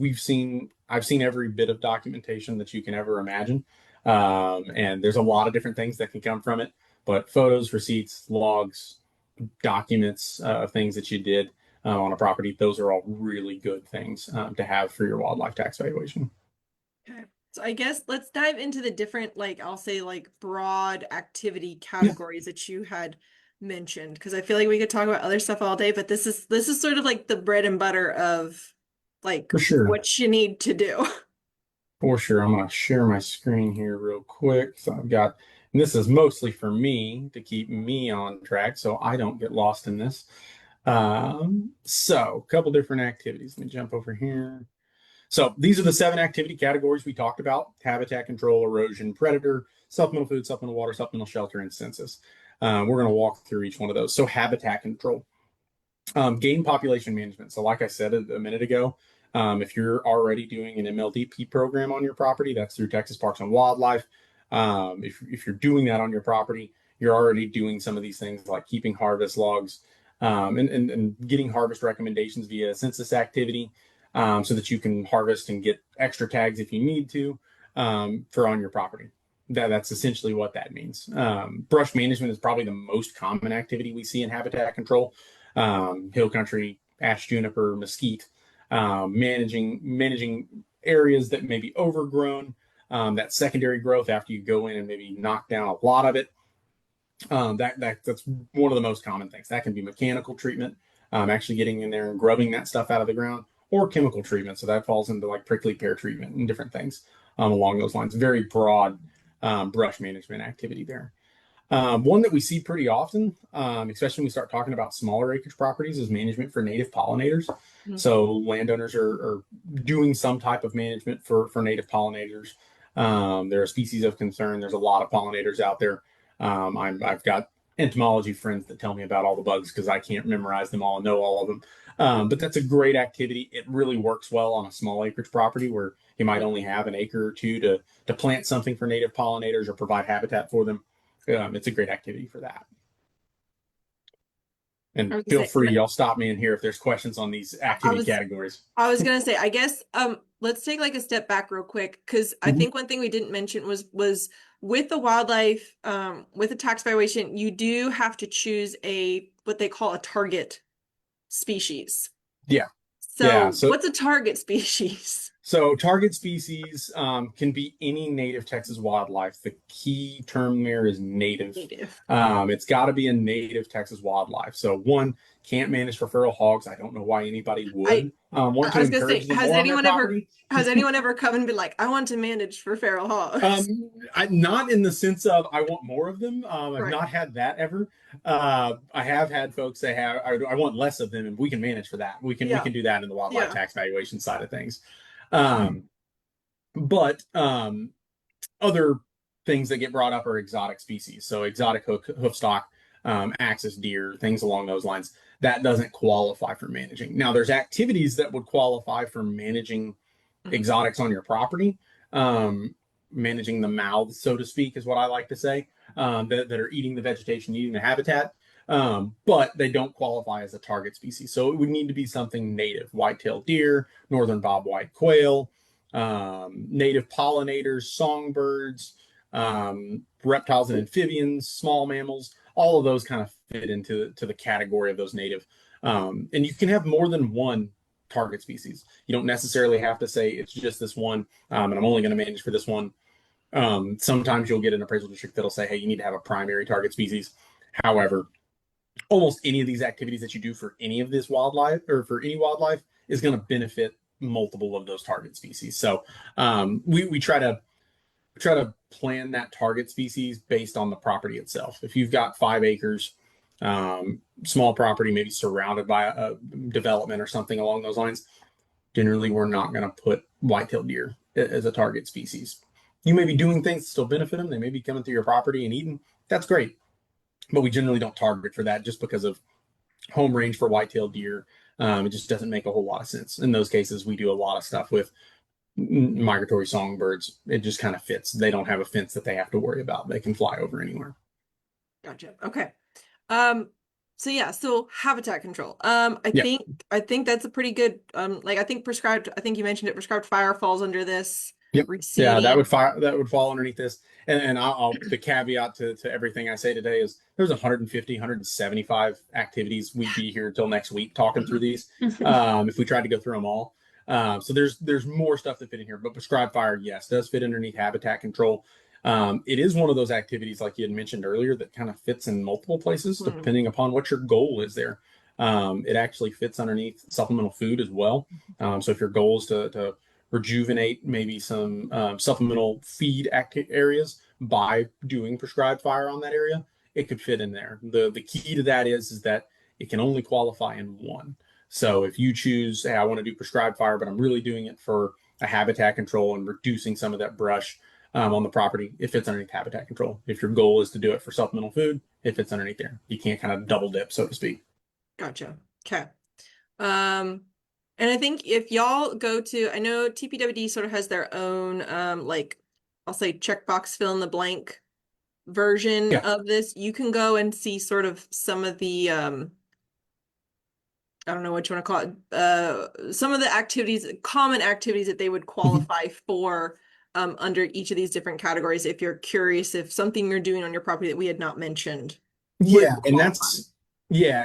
I've seen every bit of documentation that you can ever imagine. And there's a lot of different things that can come from it, but photos, receipts, logs, documents of things that you did on a property, those are all really good things to have for your wildlife tax valuation. Okay. So I guess let's dive into the different, like I'll say like broad activity Yeah, categories that you had mentioned, because I feel like we could talk about other stuff all day, but this is sort of like the bread and butter of like for sure. what you need to do. For sure. I'm going to share my screen here real quick. So and this is mostly for me to keep me on track so I don't get lost in this. So a couple different activities. Let me jump over here. So these are the 7 activity categories we talked about: habitat control, erosion, predator, supplemental food, supplemental water, supplemental shelter, and census. We're going to walk through each one of those. So habitat control. Game population management. So, like I said a minute ago, if you're already doing an MLDP program on your property, that's through Texas Parks and Wildlife. If you're doing that on your property, you're already doing some of these things like keeping harvest logs and getting harvest recommendations via census activity so that you can harvest and get extra tags if you need to for on your property. That's essentially what that means. Brush management is probably the most common activity we see in habitat control. Hill country, ash juniper, mesquite, managing areas that may be overgrown, that secondary growth after you go in and maybe knock down a lot of it. That's one of the most common things. That can be mechanical treatment, actually getting in there and grubbing that stuff out of the ground, or chemical treatment. So that falls into like prickly pear treatment and different things along those lines. Very broad brush management activity there. One that we see pretty often, especially when we start talking about smaller acreage properties, is management for native pollinators. Mhm. So landowners are doing some type of management for native pollinators. They're a species of concern. There's a lot of pollinators out there. I've got entomology friends that tell me about all the bugs because I can't memorize them all and know all of them. But that's a great activity. It really works well on a small acreage property where you might only have an acre or two to plant something for native pollinators or provide habitat for them. It's a great activity for that. I And was gonna feel say, free, y'all stop me in here if there's questions on these I activity was categories. I was gonna say, I guess let's take like a step back real quick, because I Mhm. think one thing we didn't mention was with the wildlife, with the tax valuation, you do have to choose a what they call a target species. Yeah, yeah. So what's a target species? So target species can be any native Texas wildlife. The key term there is native. Native. It's got to be a native Texas wildlife. So one, can't manage for feral hogs. I don't know why anybody I would want I to was gonna say, encourage them more on their property. has anyone ever come and been like, I want to manage for feral hogs? Not in the sense of I want more of them. I've Right. not had that ever. I have had folks say, I want less of them, and we can manage for that. We Yeah. can do that in the wildlife Yeah. tax valuation side of things. Um, but other things that get brought up are exotic species. So exotic hoofstock, axis deer, things along those lines. That doesn't qualify for managing. Now, there's activities that would qualify for managing Mhm. exotics on your property. Managing the mouths, so to speak, is what I like to say, that are eating the vegetation, eating the habitat, but they don't qualify as a target species. So it would need to be something native: white-tailed deer, northern bobwhite quail, native pollinators, songbirds, reptiles and amphibians, small mammals. All of those kind of fit into the category of those native. And you can have more than one target species. You don't necessarily have to say it's just this one, and I'm only going to manage for this one. Sometimes you'll get an appraisal district that'll say, hey, you need to have a primary target species. However, almost any of these activities that you do for any of this wildlife or for any wildlife is going to benefit multiple of those target species. So we try to plan that target species based on the property itself. If you've got 5 acres, small property, maybe surrounded by a development or something along those lines, generally we're not going to put white-tailed deer as a target species. You may be doing things to still benefit them. They may be coming through your property and eating. That's great. But we generally don't target for that just because of home range for white-tailed deer. It just doesn't make a whole lot of sense. In those cases, we do a lot of stuff with migratory songbirds. It just kind of fits. They don't have a fence that they have to worry about. They can fly over anywhere. Gotcha. Okay. So yeah, so habitat control. Yeah. I think that's a pretty good like I think prescribed, I think you mentioned it, prescribed fire falls under this. Yep. Yeah, Reseeding. that would fall underneath this. And I'll the caveat to everything I say today is there's 150, 175 activities. We'd be here till next week talking through these if we tried to go through them all. So there's more stuff that fit in here, but prescribed fire, yes, does fit underneath habitat control. It is one of those activities, like you had mentioned earlier, that kind of fits in multiple places depending upon what your goal is there. It actually fits underneath supplemental food as well. So if your goal is to rejuvenate maybe some supplemental feed areas by doing prescribed fire on that area, it could fit in there. The key to that is that it can only qualify in one. So if you choose, hey, I want to do prescribed fire, but I'm really doing it for a habitat control and reducing some of that brush on the property, it fits underneath habitat control. If your goal is to do it for supplemental food, it fits underneath there. You can't kind of double dip, so to speak. Gotcha. Okay. And I think if y'all go to, I know TPWD sort of has their own, like, I'll say checkbox fill in the blank version Yeah. of this. You can go and see sort of some of the, I don't know what you want to call it, some of the activities, common activities that they would qualify for under each of these different categories. If you're curious if something you're doing on your property that we had not mentioned would Yeah, and qualify.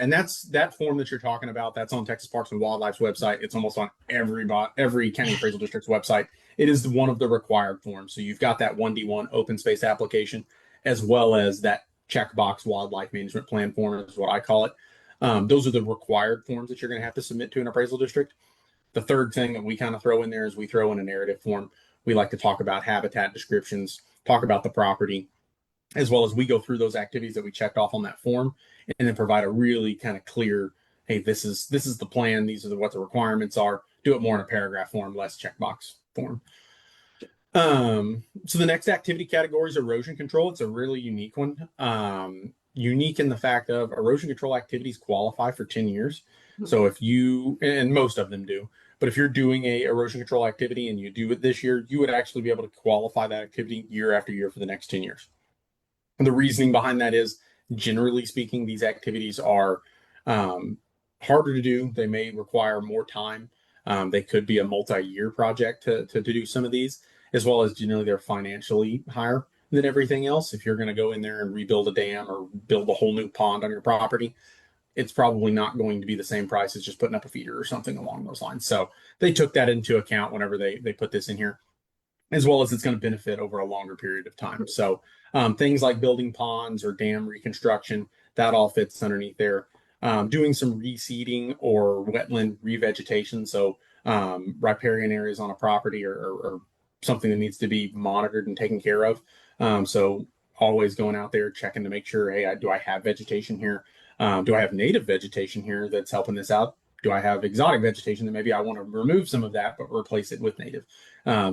that's that form that you're talking about. That's on Texas Parks and Wildlife's website. It's almost on every county appraisal district's website. It is one of the required forms. So you've got that 1D1 open space application, as well as that checkbox wildlife management plan form is what I call it. Those are the required forms that you're going to have to submit to an appraisal district. The third thing that we kind of throw in there is we throw in a narrative form. We like to talk about habitat descriptions, talk about the property, as well as we go through those activities that we checked off on that form and then provide a really kind of clear, hey, this is the plan, these are what the requirements are. Do it more in a paragraph form, less checkbox form. So the next activity category is erosion control. It's a really unique one. Unique in the fact of erosion control activities qualify for 10 years. So if you, and most of them do, but if you're doing a erosion control activity and you do it this year, you would actually be able to qualify that activity year after year for the next 10 years. And the reasoning behind that is, generally speaking, these activities are harder to do. They may require more time. They could be a multi-year project to do some of these, as well as generally they're financially higher than everything else. If you're going to go in there and rebuild a dam or build a whole new pond on your property, it's probably not going to be the same price as just putting up a feeder or something along those lines. So they took that into account whenever they put this in here, as well as it's going to benefit over a longer period of time. So things like building ponds or dam reconstruction, that all fits underneath there. Doing some reseeding or wetland revegetation, so riparian areas on a property or something that needs to be monitored and taken care of. So always going out there checking to make sure, hey, do I have vegetation here? Do I have native vegetation here that's helping this out? Do I have exotic vegetation that maybe I want to remove some of that but replace it with native?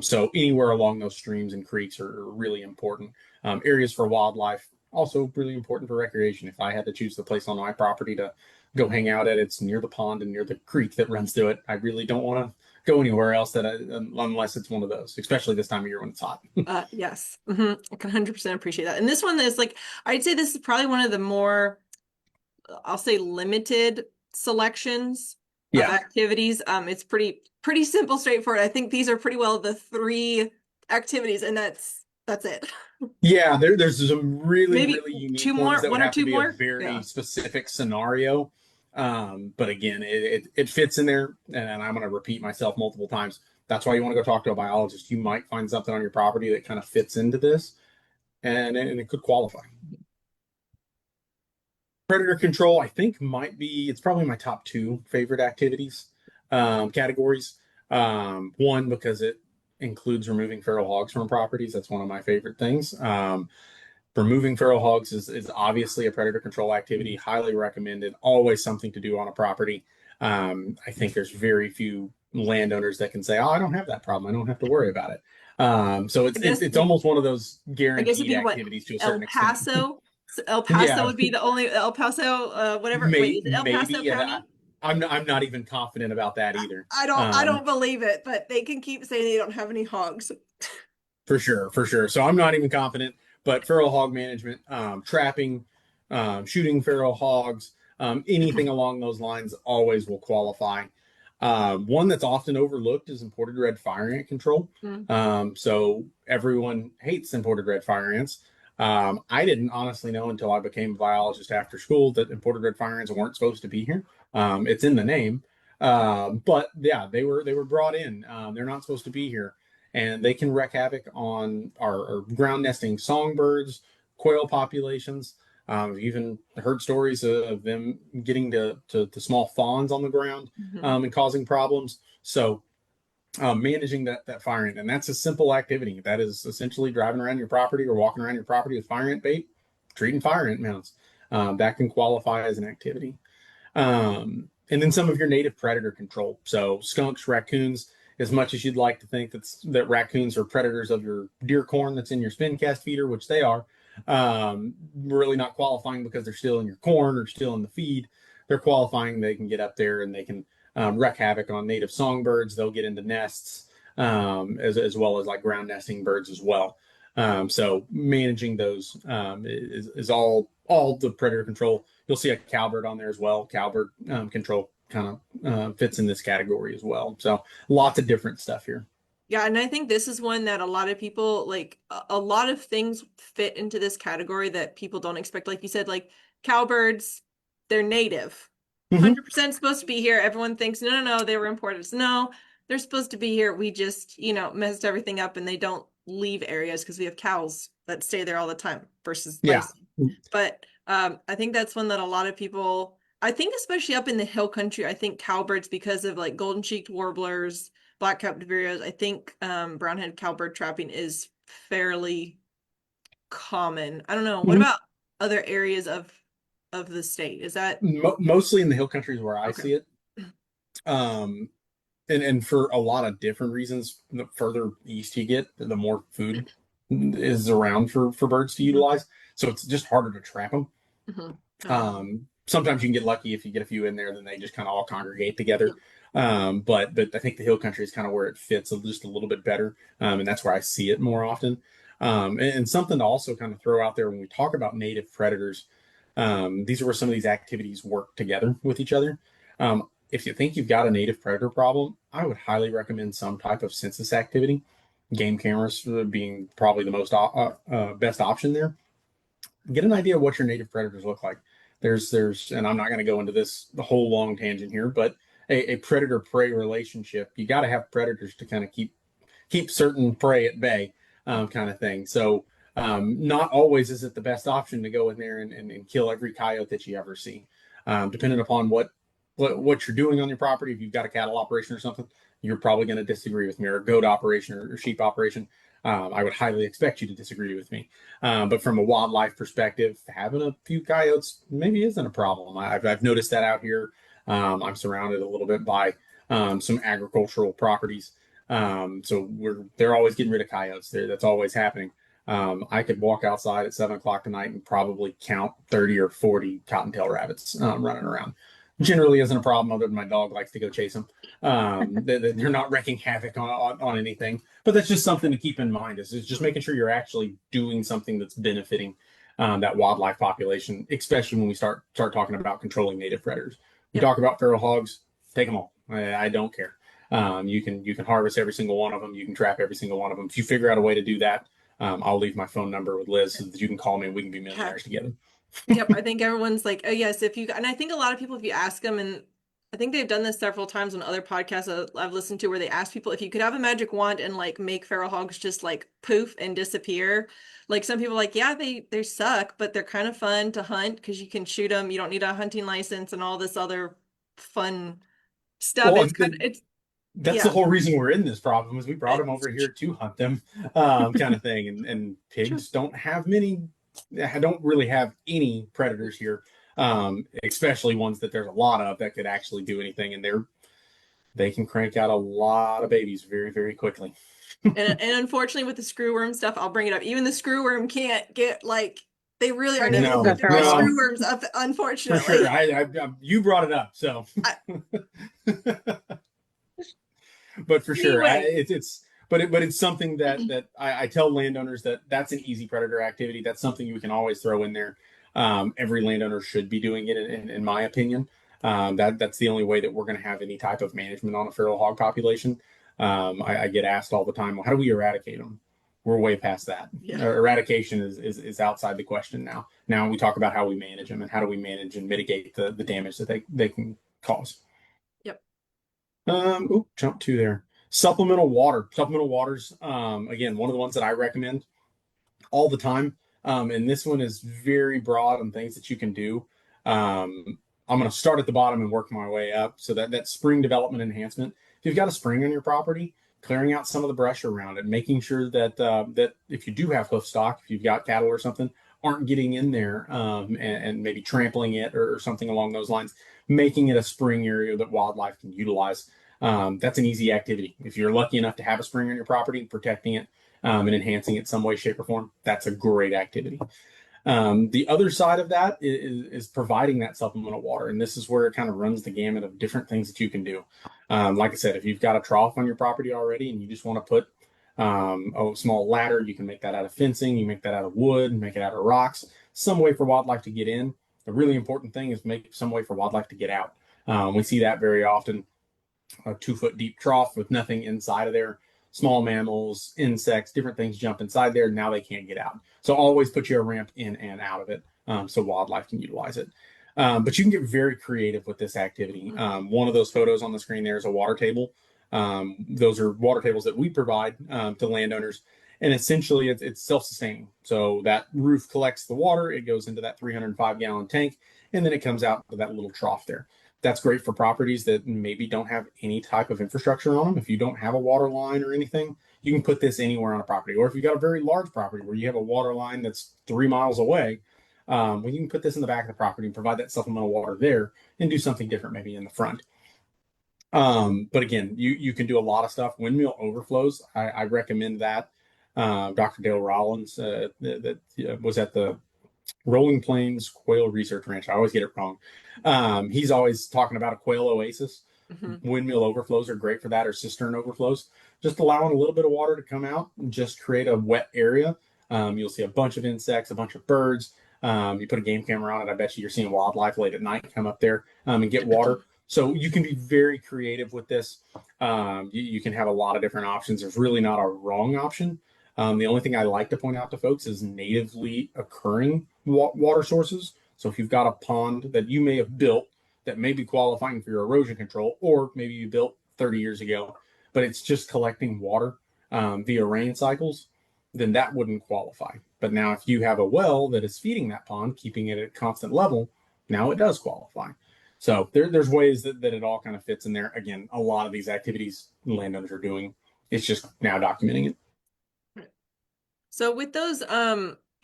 So anywhere along those streams and creeks are really important. Areas for wildlife, also really important for recreation. If I had to choose the place on my property to go hang out at, it's near the pond and near the creek that runs through it. I really don't want to go anywhere else unless it's one of those, especially this time of year when it's hot. Yes. I can 100% appreciate that. And this one is like, I'd say this is probably one of the more, I'll say limited selections of Yeah. activities. It's pretty simple, straightforward. I think these are pretty well the three activities, and that's it. Yeah, there's some Maybe really two unique ones more, that would one or have to two be a more. very Yeah. specific scenario. But again, it fits in there, and I'm going to repeat myself multiple times. That's why you want to go talk to a biologist. You might find something on your property that kind of fits into this, and it could qualify. Predator control, I think, it's probably my top two favorite activities, categories. One, because it includes removing feral hogs from properties. That's one of my favorite things. Removing feral hogs is obviously a predator control activity, highly recommended, always something to do on a property. I think there's very few landowners that can say, oh, I don't have that problem. I don't have to worry about it. So I guess it's almost one of those I guess it'd guaranteed be what, activities to a El certain extent. Paso. So El Paso Yeah, would be the only El Paso, whatever. Wait, is it El Paso maybe, and County? I'm not even confident about that either. I don't believe it, but they can keep saying they don't have any hogs. For sure, for sure. So I'm not even confident, but feral hog management, trapping, shooting feral hogs, anything along those lines always will qualify. One that's often overlooked is imported red fire ant control. Mm. So everyone hates imported red fire ants. I didn't honestly know until I became a biologist after school that imported red fire ants weren't supposed to be here. It's in the name, but yeah, they were brought in. They're not supposed to be here, and they can wreak havoc on our ground nesting songbirds, quail populations. I've even heard stories of them getting to small fawns on the ground, Mhm. and causing problems. So managing that fire ant, and that's a simple activity. That is essentially driving around your property or walking around your property with fire ant bait, treating fire ant mounts. That can qualify as an activity. And then some of your native predator control. So skunks, raccoons, as much as you'd like to think that raccoons are predators of your deer corn that's in your spin cast feeder, which they are, really not qualifying because they're still in your corn or still in the feed. They're qualifying. They can get up there and they can wreak havoc on native songbirds. They'll get into nests, as well as like ground nesting birds as well. So managing those is all the predator control. You'll see a cowbird on there as well. Cowbird control kind of fits in this category as well. So lots of different stuff here. Yeah, and I think this is one that a lot of people like a lot of things fit into this category that people don't expect. Like you said, like cowbirds, they're native. Mm-hmm. 100% supposed to be here. Everyone thinks, no, no, no, they were imported. No, they're supposed to be here. We just, messed everything up and they don't leave areas because we have cows that stay there all the time versus Yeah. bison. But I think that's one that a lot of people, I think especially up in the hill country, I think cowbirds because of like golden cheeked warblers, black-capped vireos, I think brown-headed cowbird trapping is fairly common. I don't know. What about other areas of the state? Is that Mostly in the hill countries where I okay? see it. Um, and for a lot of different reasons, the further east you get, the more food is around for birds to Mhm. utilize. So it's just harder to trap them. Mhm. Sometimes you can get lucky if you get a few in there, then they just kind of all congregate together. Yep. But I think the hill country is kind of where it fits just a little bit better, and that's where I see it more often. And something to also kind of throw out there when we talk about native predators, these are where some of these activities work together with each other. If you think you've got a native predator problem, I would highly recommend some type of census activity. Game cameras being probably the most best option there. Get an idea of what your native predators look like. And I'm not going to go into this the whole long tangent here, but a predator prey relationship, you got to have predators to kind of keep certain prey at bay, kind of thing. So not always is it the best option to go in there and kill every coyote that you ever see. Depending upon what you're doing on your property, if you've got a cattle operation or something, you're probably going to disagree with me, or a goat operation or sheep operation. I would highly expect you to disagree with me. But from a wildlife perspective, having a few coyotes maybe isn't a problem. I've noticed that out here. I'm surrounded a little bit by some agricultural properties. So they're always getting rid of coyotes. That's always happening. I could walk outside at 7 o'clock tonight and probably count 30 or 40 cottontail rabbits running around. Generally isn't a problem, other than my dog likes to go chase them. They're not wreaking havoc on anything, but that's just something to keep in mind. Is just making sure you're actually doing something that's benefiting that wildlife population, especially when we start talking about controlling native predators. We Yep. talk about feral hogs, take them all. I don't care. You can harvest every single one of them. You can trap every single one of them. If you figure out a way to do that, I'll leave my phone number with Liz so that you can call me and we can be Yeah. millionaires together. Yep. I think everyone's like, oh yes, if you and I think a lot of people, if you ask them and I think they've done this several times on other podcasts that I've listened to where they ask people if you could have a magic wand and like make feral hogs just like poof and disappear. Like some people are like, yeah, they suck, but they're kind of fun to hunt because you can shoot them. You don't need a hunting license and all this other fun stuff. Well, It's kind of it's that's the yeah, whole reason we're in this problem is we brought them it's over here to hunt them, kind of thing. And true. pigs don't really have any predators here, especially ones that there's a lot of that could actually do anything. And they can crank out a lot of babies very, very quickly. And unfortunately with the screwworm stuff, I'll bring it up. Even the screwworm can't get like they really are Pregnant difficult the No, to raise feral no, hogs. screwworms up, for sure. unfortunately. You brought it up, so. I, But for sure, anyway, but it's something that I tell landowners that that's an easy predator activity. That's something you can always throw in there. Every landowner should be doing it, in my opinion. That's the only way that we're going to have any type of management on a feral hog population. I get asked all the time, well, how do we eradicate them? We're way past that. yeah. Eradication is outside the question now. Now we talk about how we manage them and how do we manage and mitigate the damage that they can cause. Yep. Jump to there. Supplemental water. Supplemental waters. Again, one of the ones that I recommend all the time. And this one is very broad on things that you can do. I'm going to start at the bottom and work my way up. So that spring development enhancement. If you've got a spring on your property, clearing out some of the brush around it, making sure that if you do have hoof stock, if you've got cattle or something, aren't getting in there and maybe trampling it or something along those lines, making it a spring area that wildlife can utilize. That's an easy activity. If you're lucky enough to have a spring on your property, protecting it and enhancing it some way, shape, or form, that's a great activity. The other side of that is providing that supplemental water. And this is where it kind of runs the gamut of different things that you can do. Like I said, if you've got a trough on your property already and you just want to put a small ladder, you can make that out of fencing, you make that out of wood, make it out of rocks, some way for wildlife to get in. The really important thing is make some way for wildlife to get out. We see that very often, a 2 foot deep trough with nothing inside of there. Small mammals, insects, different things jump inside there. Now they can't get out. So always put you a ramp in and out of it so wildlife can utilize it. But you can get very creative with this activity. One of those photos on the screen there is a water table. Those are water tables that we provide to landowners. And essentially, it's self-sustaining. So that roof collects the water. It goes into that 305-gallon tank, and then it comes out to that little trough there. That's great for properties that maybe don't have any type of infrastructure on them. If you don't have a water line or anything, you can put this anywhere on a property. Or if you've got a very large property where you have a water line that's 3 miles away, well, you can put this in the back of the property and provide that supplemental water there and do something different maybe in the front. But again, you can do a lot of stuff. Windmill overflows, I recommend that. Dr. Dale Rollins that was at the Rolling Plains Quail Research Ranch. I always get it wrong. He's always talking about a quail oasis. Mm-hmm. Windmill overflows are great for that, or cistern overflows. Just allowing a little bit of water to come out and just create a wet area. You'll see a bunch of insects, a bunch of birds. You put a game camera on it, I bet you're seeing wildlife late at night come up there and get water. So you can be very creative with this. You can have a lot of different options. There's really not a wrong option. The only thing I like to point out to folks is natively occurring water sources. So if you've got a pond that you may have built that may be qualifying for your erosion control, or maybe you built 30 years ago, but it's just collecting water via rain cycles, then that wouldn't qualify. But now if you have a well that is feeding that pond, keeping it at a constant level, now it does qualify. So there's ways that it all kind of fits in there. Again, a lot of these activities landowners are doing. It's just now documenting it. So with those,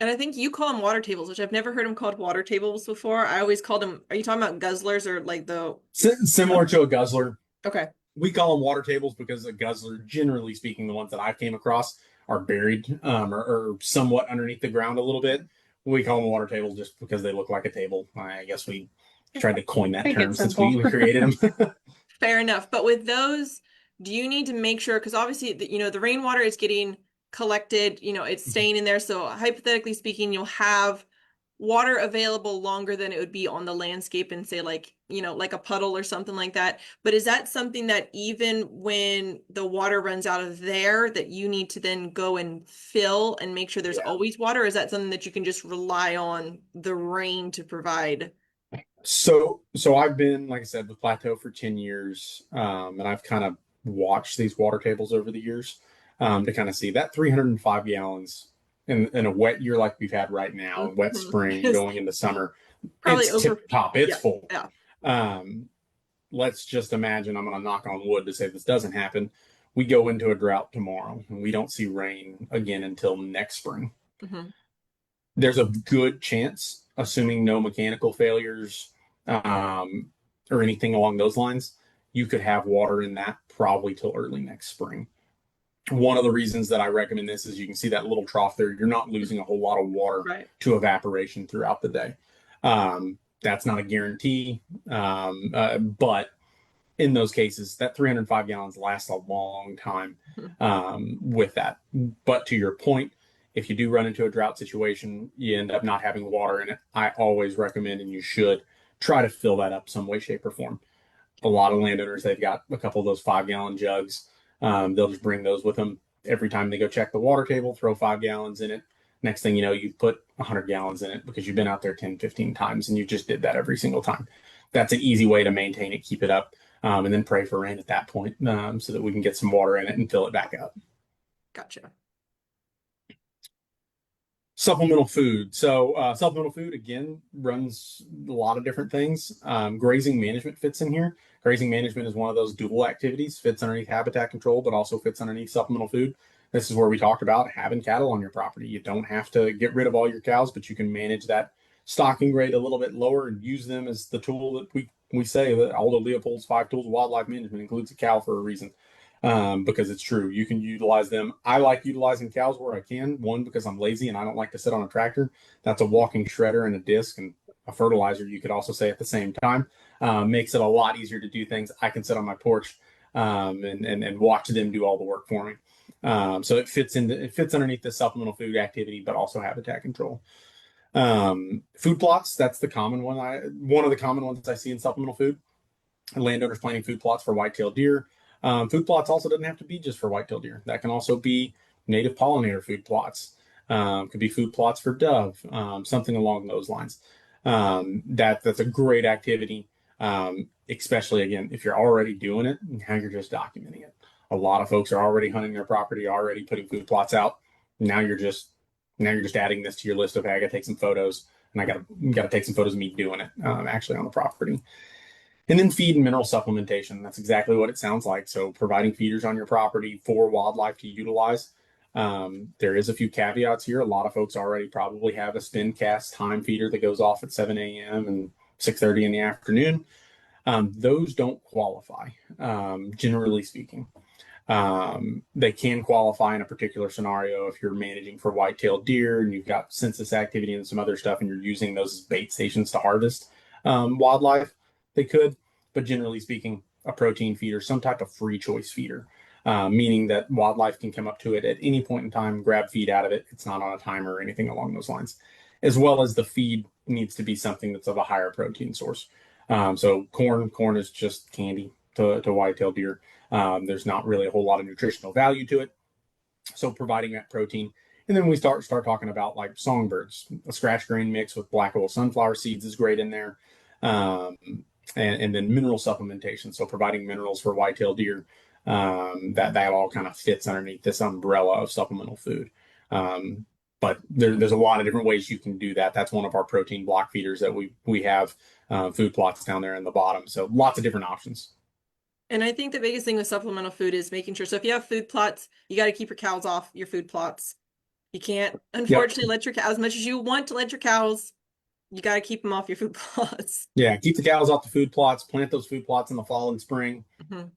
and I think you call them water tables, which I've never heard them called water tables before. I always called them, are you talking about guzzlers or like the Similar to a guzzler. Okay. We call them water tables because a guzzler, generally speaking, the ones that I came across are buried or somewhat underneath the ground a little bit. We call them water tables just because they look like a table. I guess we tried to coin that Make term it since simple. we created them. Fair enough. But with those, do you need to make sure, because obviously, the rainwater is getting collected, it's staying in there. So hypothetically speaking, you'll have water available longer than it would be on the landscape and say like a puddle or something like that. But is that something that even when the water runs out of there, that you need to then go and fill and make sure there's Yeah. always water? Or is that something that you can just rely on the rain to provide? So I've been, like I said, with Plateau for 10 years, and I've kind of watched these water tables over the years, to kind of see that 305 gallons in a wet year like we've had right now, wet Mhm. spring It's going into summer, probably it's over. tip top, it's Yeah, full. yeah. Um, let's just imagine, I'm going to knock on wood to say this doesn't happen. We go into a drought tomorrow and we don't see rain again until next spring. Hmm. There's a good chance, assuming no mechanical failures, um, or anything along those lines, you could have water in that probably till early next spring. One of the reasons that I recommend this is you can see that little trough there. You're not losing a whole lot of water Right. to evaporation throughout the day. That's not a guarantee, but in those cases, that 305 gallons lasts a long time, Mhm. with that. But to your point, if you do run into a drought situation, you end up not having water in it. I always recommend, and you should try to fill that up some way, shape, or form. A lot of landowners, they've got a couple of those 5 gallon jugs. They'll just bring those with them every time they go check the water table, throw 5 gallons in it. Next thing you know, you put 100 gallons in it because you've been out there 10, 15 times and you just did that every single time. That's an easy way to maintain it, keep it up, and then pray for rain at that point, so that we can get some water in it and fill it back up. Gotcha. Supplemental food. So supplemental food again runs a lot of different things. Grazing management fits in here. Grazing management is one of those dual activities, fits underneath habitat control, but also fits underneath supplemental food. This is where we talked about having cattle on your property. You don't have to get rid of all your cows, but you can manage that stocking rate a little bit lower and use them as the tool that we say that although Leopold's 5 tools of wildlife management includes a cow for a reason, because it's true. You can utilize them. I like utilizing cows where I can. One, because I'm lazy and I don't like to sit on a tractor. That's a walking shredder and a disc and a fertilizer, you could also say at the same time. Makes it a lot easier to do things. I can sit on my porch, and watch them do all the work for me. So it fits underneath the supplemental food activity, but also habitat control. Food plots, that's the common one. One of the common ones I see in supplemental food. Landowners planting food plots for white-tailed deer. Food plots also doesn't have to be just for white-tailed deer. That can also be native pollinator food plots. Could be food plots for dove, something along those lines. That's a great activity, especially again if you're already doing it. Now you're just documenting it. A lot of folks are already hunting their property, already putting food plots out. Now you're just now you're just adding this to your list of, hey, I got to take some photos, and I got to take some photos of me doing it, actually on the property. And then feed and mineral supplementation. That's exactly what it sounds like. So providing feeders on your property for wildlife to utilize. There is a few caveats here. A lot of folks already probably have a spin cast time feeder that goes off at 7 a.m. and 6:30 in the afternoon. Those don't qualify, generally speaking. They can qualify in a particular scenario if you're managing for white-tailed deer and you've got census activity and some other stuff and you're using those as bait stations to harvest wildlife. They could, but generally speaking, a protein feeder, some type of free choice feeder, meaning that wildlife can come up to it at any point in time, grab feed out of it. It's not on a timer or anything along those lines. As well as the feed needs to be something that's of a higher protein source. So corn is just candy to white-tailed deer. There's not really a whole lot of nutritional value to it. So providing that protein. And then we start talking about like songbirds. A scratch grain mix with black oil sunflower seeds is great in there. Um, and then mineral supplementation. So providing minerals for whitetail deer. That all kind of fits underneath this umbrella of supplemental food. Um, but there's a lot of different ways you can do that. That's one of our protein block feeders that we have, food plots down there in the bottom. So lots of different options. And I think the biggest thing with supplemental food is making sure. So if you have food plots, you got to keep your cows off your food plots. You can't, Yep. unfortunately, let your cows, as much as you want to let your cows, you got to keep them off your food plots. Yeah, keep the cows off the food plots, plant those food plots in the fall and spring. Mhm.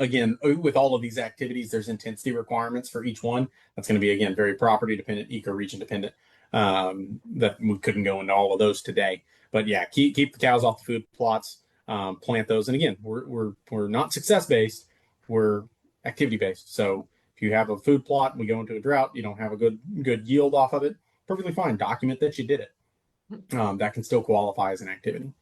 Again, with all of these activities, there's intensity requirements for each one. That's going to be, again, very property dependent, ecoregion dependent. That we couldn't go into all of those today. But yeah, keep the cows off the food plots, plant those. And again, we're not success based, we're activity based. So if you have a food plot and we go into a drought, you don't have a good yield off of it, perfectly fine. Document that you did it. That can still qualify as an activity.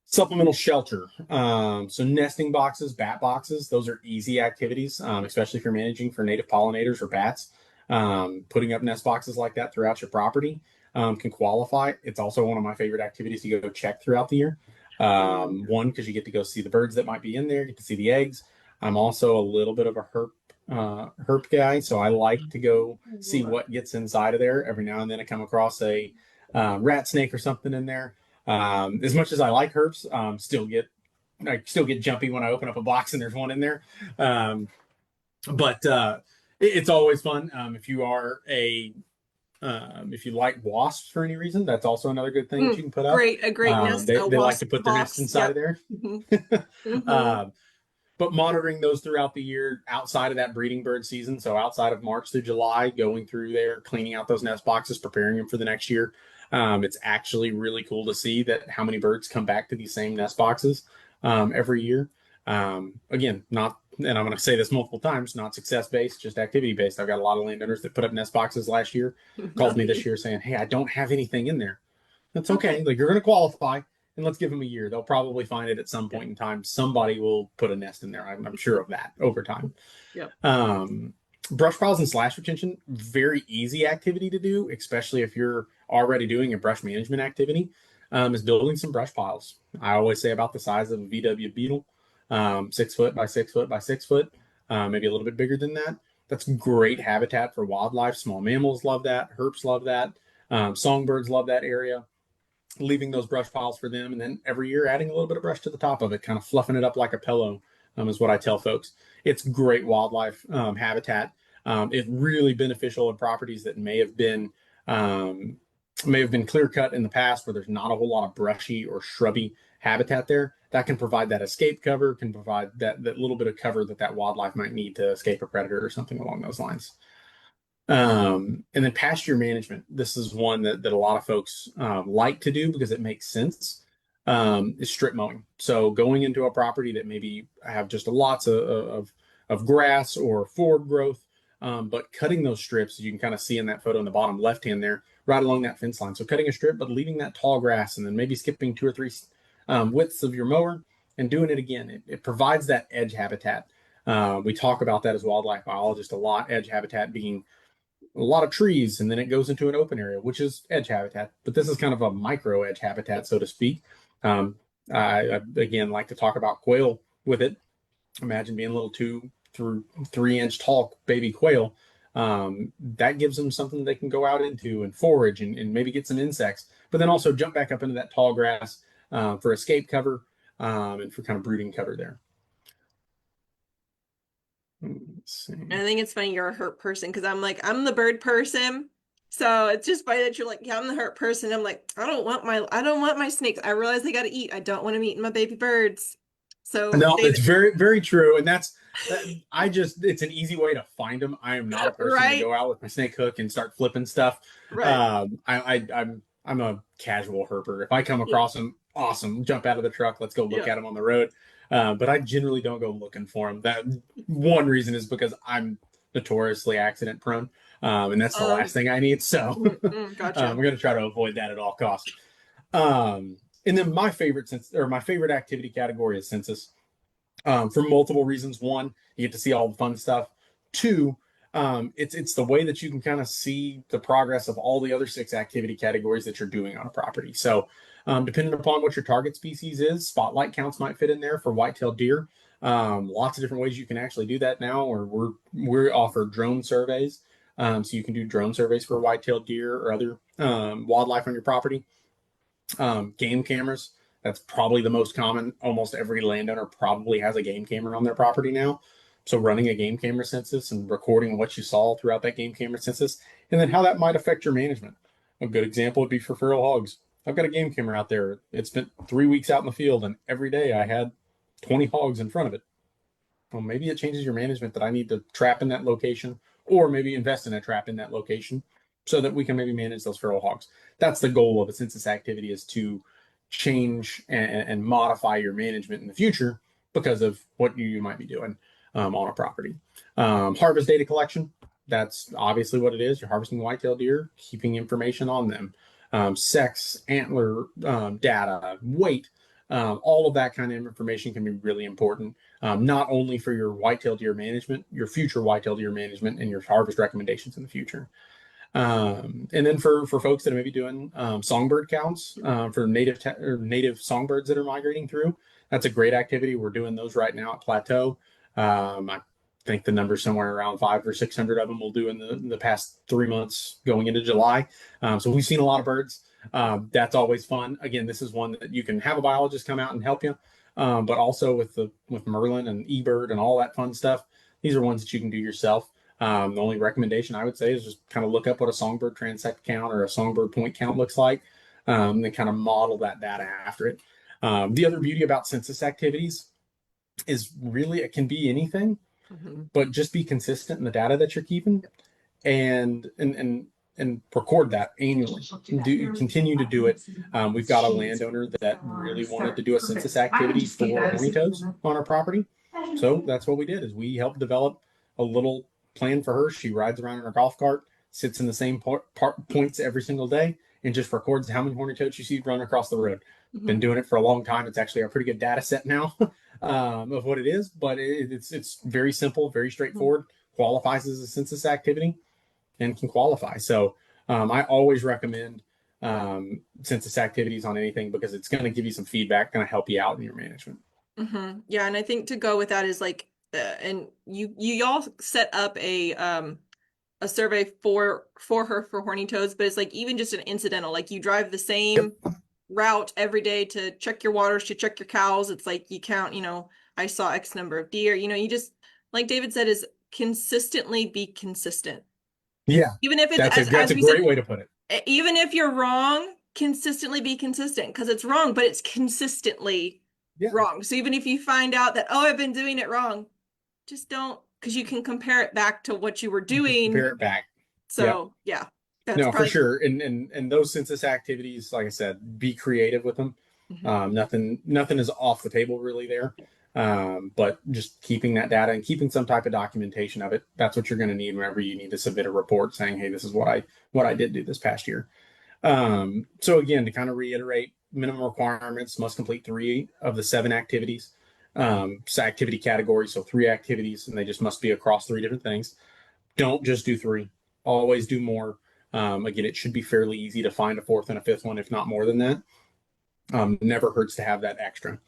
Supplemental shelter. So nesting boxes, bat boxes, those are easy activities, especially if you're managing for native pollinators or bats. Putting up nest boxes like that throughout your property. can qualify. It's also one of my favorite activities to go check throughout the year. One, because you get to go see the birds that might be in there, get to see the eggs. I'm also a little bit of a herp guy, so I like to go see what gets inside of there. Every now and then I come across a rat snake or something in there. As much as I like herps, I still get jumpy when I open up a box and there's one in there. Um, but it's always fun. If you like wasps for any reason, that's also another good thing that you can put up. Great, a great nest, a They like to wasp put their nest box. inside of Yep. there. Hmm. Hmm. uh, but monitoring those throughout the year outside of that breeding bird season, so outside of March through July, going through there, cleaning out those nest boxes, preparing them for the next year. It's actually really cool to see that how many birds come back to these same nest boxes every year. Again, not, and I'm going to say this multiple times, not success based, just activity based. I've got a lot of landowners that put up nest boxes last year, called me this year saying, "Hey, I don't have anything in there." That's okay. Okay. Like, you're going to qualify, and let's give them a year. They'll probably find it at some Yep. point in time. Somebody will put a nest in there. I'm sure of that over time. Yep. Um, Brush piles and slash retention, very easy activity to do, especially if you're already doing a brush management activity, is building some brush piles. I always say about the size of a VW Beetle, 6 foot by 6 foot by 6 foot, maybe a little bit bigger than that. That's great habitat for wildlife. Small mammals love that. Herps love that. Songbirds love that area. Leaving those brush piles for them, and then every year adding a little bit of brush to the top of it, kind of fluffing it up like a pillow, is what I tell folks. It's great wildlife habitat. It's really beneficial in properties that um, may have been clear cut in the past, where there's not a whole lot of brushy or shrubby habitat there. That can provide that escape cover, can provide that little bit of cover that wildlife might need to escape a predator or something along those lines. And then pasture management. This is one that a lot of folks like to do because it makes sense. Is strip mowing. So going into a property that maybe have just lots of grass or forward growth, but cutting those strips, as you can kind of see in that photo in the bottom left hand there, right along that fence line. So cutting a strip, but leaving that tall grass, and then maybe skipping two or three widths of your mower and doing it again. It provides that edge habitat. We talk about that as wildlife biologists a lot. Edge habitat being a lot of trees, and then it goes into an open area, which is edge habitat. But this is kind of a micro edge habitat, so to speak. Um, I again like to talk about quail with it. Imagine being a little 2 through 3 inch tall baby quail. That gives them something they can go out into and forage and maybe get some insects, but then also jump back up into that tall grass for escape cover and for kind of brooding cover there. Let's see. I think it's funny you're a hurt person because I'm the bird person. So it's just funny that you're like, yeah, I'm the hurt person. I'm like, I don't want my snakes. I realize they got to eat. I don't want them eating my baby birds. So No, it's very, very true. And it's an easy way to find them. I am not a person to right, go out with my snake hook and start flipping stuff. right. I'm a casual herper. If I come Yeah, across them, awesome. Jump out of the truck. Let's go look yeah. at them on the road. But I generally don't go looking for them. That one reason is because I'm notoriously accident prone. And that's the last thing I need. So I'm Gotcha. going to try to avoid that at all costs. And then my favorite activity category is census, for multiple reasons. One, you get to see all the fun stuff. Two, it's the way that you can kind of see the progress of all the other 6 activity categories that you're doing on a property. So, depending upon what your target species is, spotlight counts might fit in there for white-tailed deer. Lots of different ways you can actually do that now, or we offer drone surveys. So you can do drone surveys for white-tailed deer or other wildlife on your property. Game cameras. That's probably the most common. Almost every landowner probably has a game camera on their property now. So running a game camera census and recording what you saw throughout that game camera census, and then how that might affect your management. A good example would be for feral hogs. I've got a game camera out there. It spent 3 weeks out in the field, and every day I had 20 hogs in front of it. Well, maybe it changes your management that I need to trap in that location, or maybe invest in a trap in that location so that we can maybe manage those feral hogs. That's the goal of a census activity, is to change and modify your management in the future because of what you might be doing on a property. Harvest data collection. That's obviously what it is. You're harvesting white-tailed deer, keeping information on them. Sex, antler data, weight, all of that kind of information can be really important, not only for your white-tailed deer management, your future white-tailed deer management, and your harvest recommendations in the future. And then for folks that are maybe doing songbird counts for or native songbirds that are migrating through, that's a great activity. We're doing those right now at Plateau. I think the number somewhere around 500 or 600 of them we'll do in the past 3 months going into July. So we've seen a lot of birds. That's always fun. Again, this is one that you can have a biologist come out and help you, but also with Merlin and eBird and all that fun stuff. These are ones that you can do yourself. The only recommendation I would say is just kind of look up what a songbird transect count or a songbird point count looks like, and kind of model that data after it. The other beauty about census activities is really it can be anything, Mhm. but just be consistent in the data that you're keeping and record that annually. Continue to do it. We've got a landowner that really wanted to do a census activity for horny toads on our property, so that's what we did. Is we helped develop a little plan for her. She rides around in her golf cart, sits in the same points every single day, and just records how many horny toads she sees run across the road. Been doing it for a long time. It's actually a pretty good data set now of what it is, but it's very simple, very straightforward. Qualifies as a census activity and can qualify. So I always recommend census activities on anything because it's going to give you some feedback, going to help you out in your management. Yeah, and I think to go with that is like, and you all set up a survey for her for horny toads, but it's like even just an incidental, like you drive the Yep. same route every day to check your waters, to check your cows. It's like you count, I saw X number of deer. You just, like David said, is consistently be consistent. Yeah, Even if it's that's as a we said, great way to put it. even if you're wrong, consistently be consistent because it's wrong, but it's consistently Yeah, wrong. So even if you find out that, oh, I've been doing it wrong, just don't, because you can compare it back to what you were you can doing. compare it back. Yep. So yeah, that's No, for probably. sure. And those census activities, like I said, be creative with them. Mhm. Nothing is off the table really there. But just keeping that data and keeping some type of documentation of it, that's what you're going to need whenever you need to submit a report saying, hey, this is what I did do this past year. So again, to kind of reiterate, minimum requirements must complete 3 of the 7 activities. Activity categories, so 3 activities, and they just must be across 3 different things. Don't just do 3. Always do more. Again, it should be fairly easy to find a 4th and a 5th one, if not more than that. Never hurts to have that extra.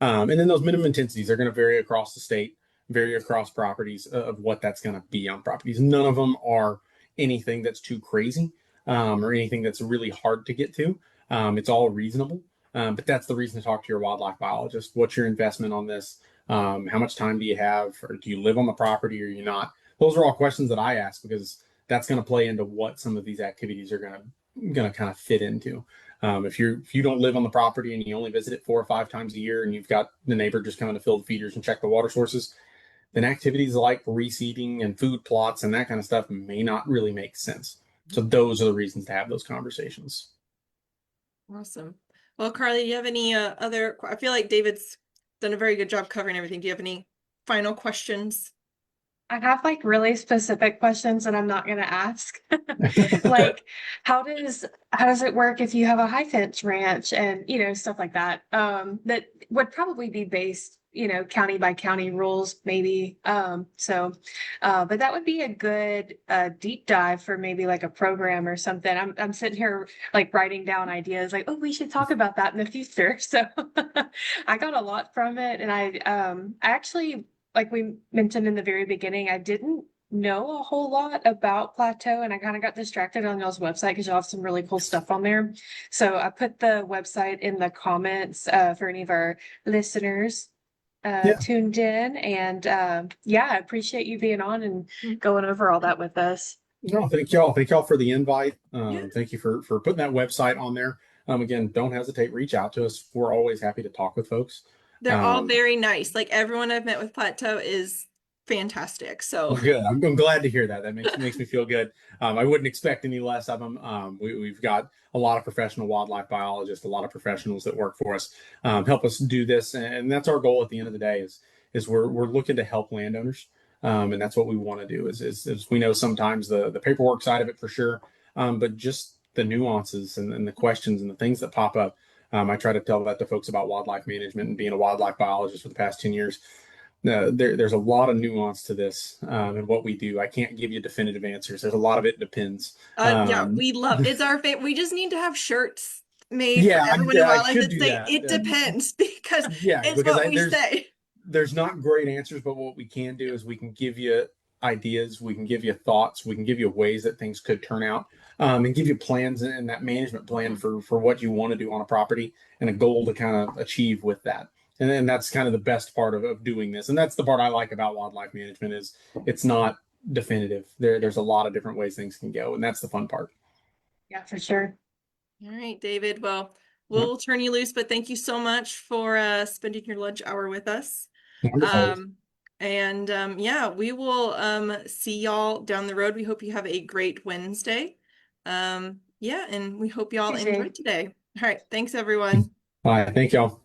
And then those minimum intensities are going to vary across the state, vary across properties of what that's going to be on properties. None of them are anything that's too crazy or anything that's really hard to get to. It's all reasonable. But that's the reason to talk to your wildlife biologist. What's your investment on this? How much time do you have? Or do you live on the property or you not? Those are all questions that I ask because that's going to play into what some of these activities are going to kind of fit into. If you don't live on the property and you only visit it 4 or 5 times a year, and you've got the neighbor just coming to fill the feeders and check the water sources, then activities like reseeding and food plots and that kind of stuff may not really make sense. So those are the reasons to have those conversations. Awesome. Well, Carly, do you have any other? I feel like David's done a very good job covering everything. Do you have any final questions? I have like really specific questions that I'm not going to ask. Like, how does it work if you have a high fence ranch and, stuff like that? That would probably be based, county by county rules, maybe. But that would be a good deep dive for maybe like a program or something. I'm sitting here like writing down ideas like, oh, we should talk about that in the future. So I got a lot from it, and I actually, like we mentioned in the very beginning, I didn't know a whole lot about Plateau, and I kind of got distracted on y'all's website because y'all have some really cool stuff on there. So I put the website in the comments for any of our listeners Yeah. tuned in. And yeah, I appreciate you being on and going over all that with us. No, thank y'all. Thank y'all for the invite. Yeah. Thank you for putting that website on there. Again, don't hesitate. Reach out to us. We're always happy to talk with folks. They're all Um, very nice. Like everyone I've met with Plateau is fantastic. So Well, good. I'm glad to hear that. That makes me feel good. I wouldn't expect any less of them. We've got a lot of professional wildlife biologists, a lot of professionals that work for us, help us do this, and that's our goal at the end of the day. Is we're looking to help landowners, and that's what we want to do. Is we know sometimes the paperwork side of it for sure, but just the nuances and the questions and the things that pop up. I try to tell that to folks about wildlife management and being a wildlife biologist for the past 10 years. there's a lot of nuance to this and what we do. I can't give you definitive answers. There's a lot of it depends. Yeah, Um, we love it's our favorite. We just need to have shirts made for yeah, everyone in I wildlife should that do say that. it depends because Yeah, it's because what we say. there's not great answers, but what we can do is we can give you ideas, we can give you thoughts, we can give you ways that things could turn out, and give you plans and that management plan Mhm. for what you want to do on a property and a goal to kind of achieve with that. And then that's kind of the best part of doing this, and that's the part I like about wildlife management is it's not definitive. There's a lot of different ways things can go, and that's the fun part. Yeah, for sure. All right, David. Well, Yep. we'll turn you loose, but thank you so much for spending your lunch hour with us. Wonderful. Um, and yeah, we will see y'all down the road. We hope you have a great Wednesday. Yeah, and we hope y'all You too. enjoyed today. All right, thanks everyone. All right, thank y'all.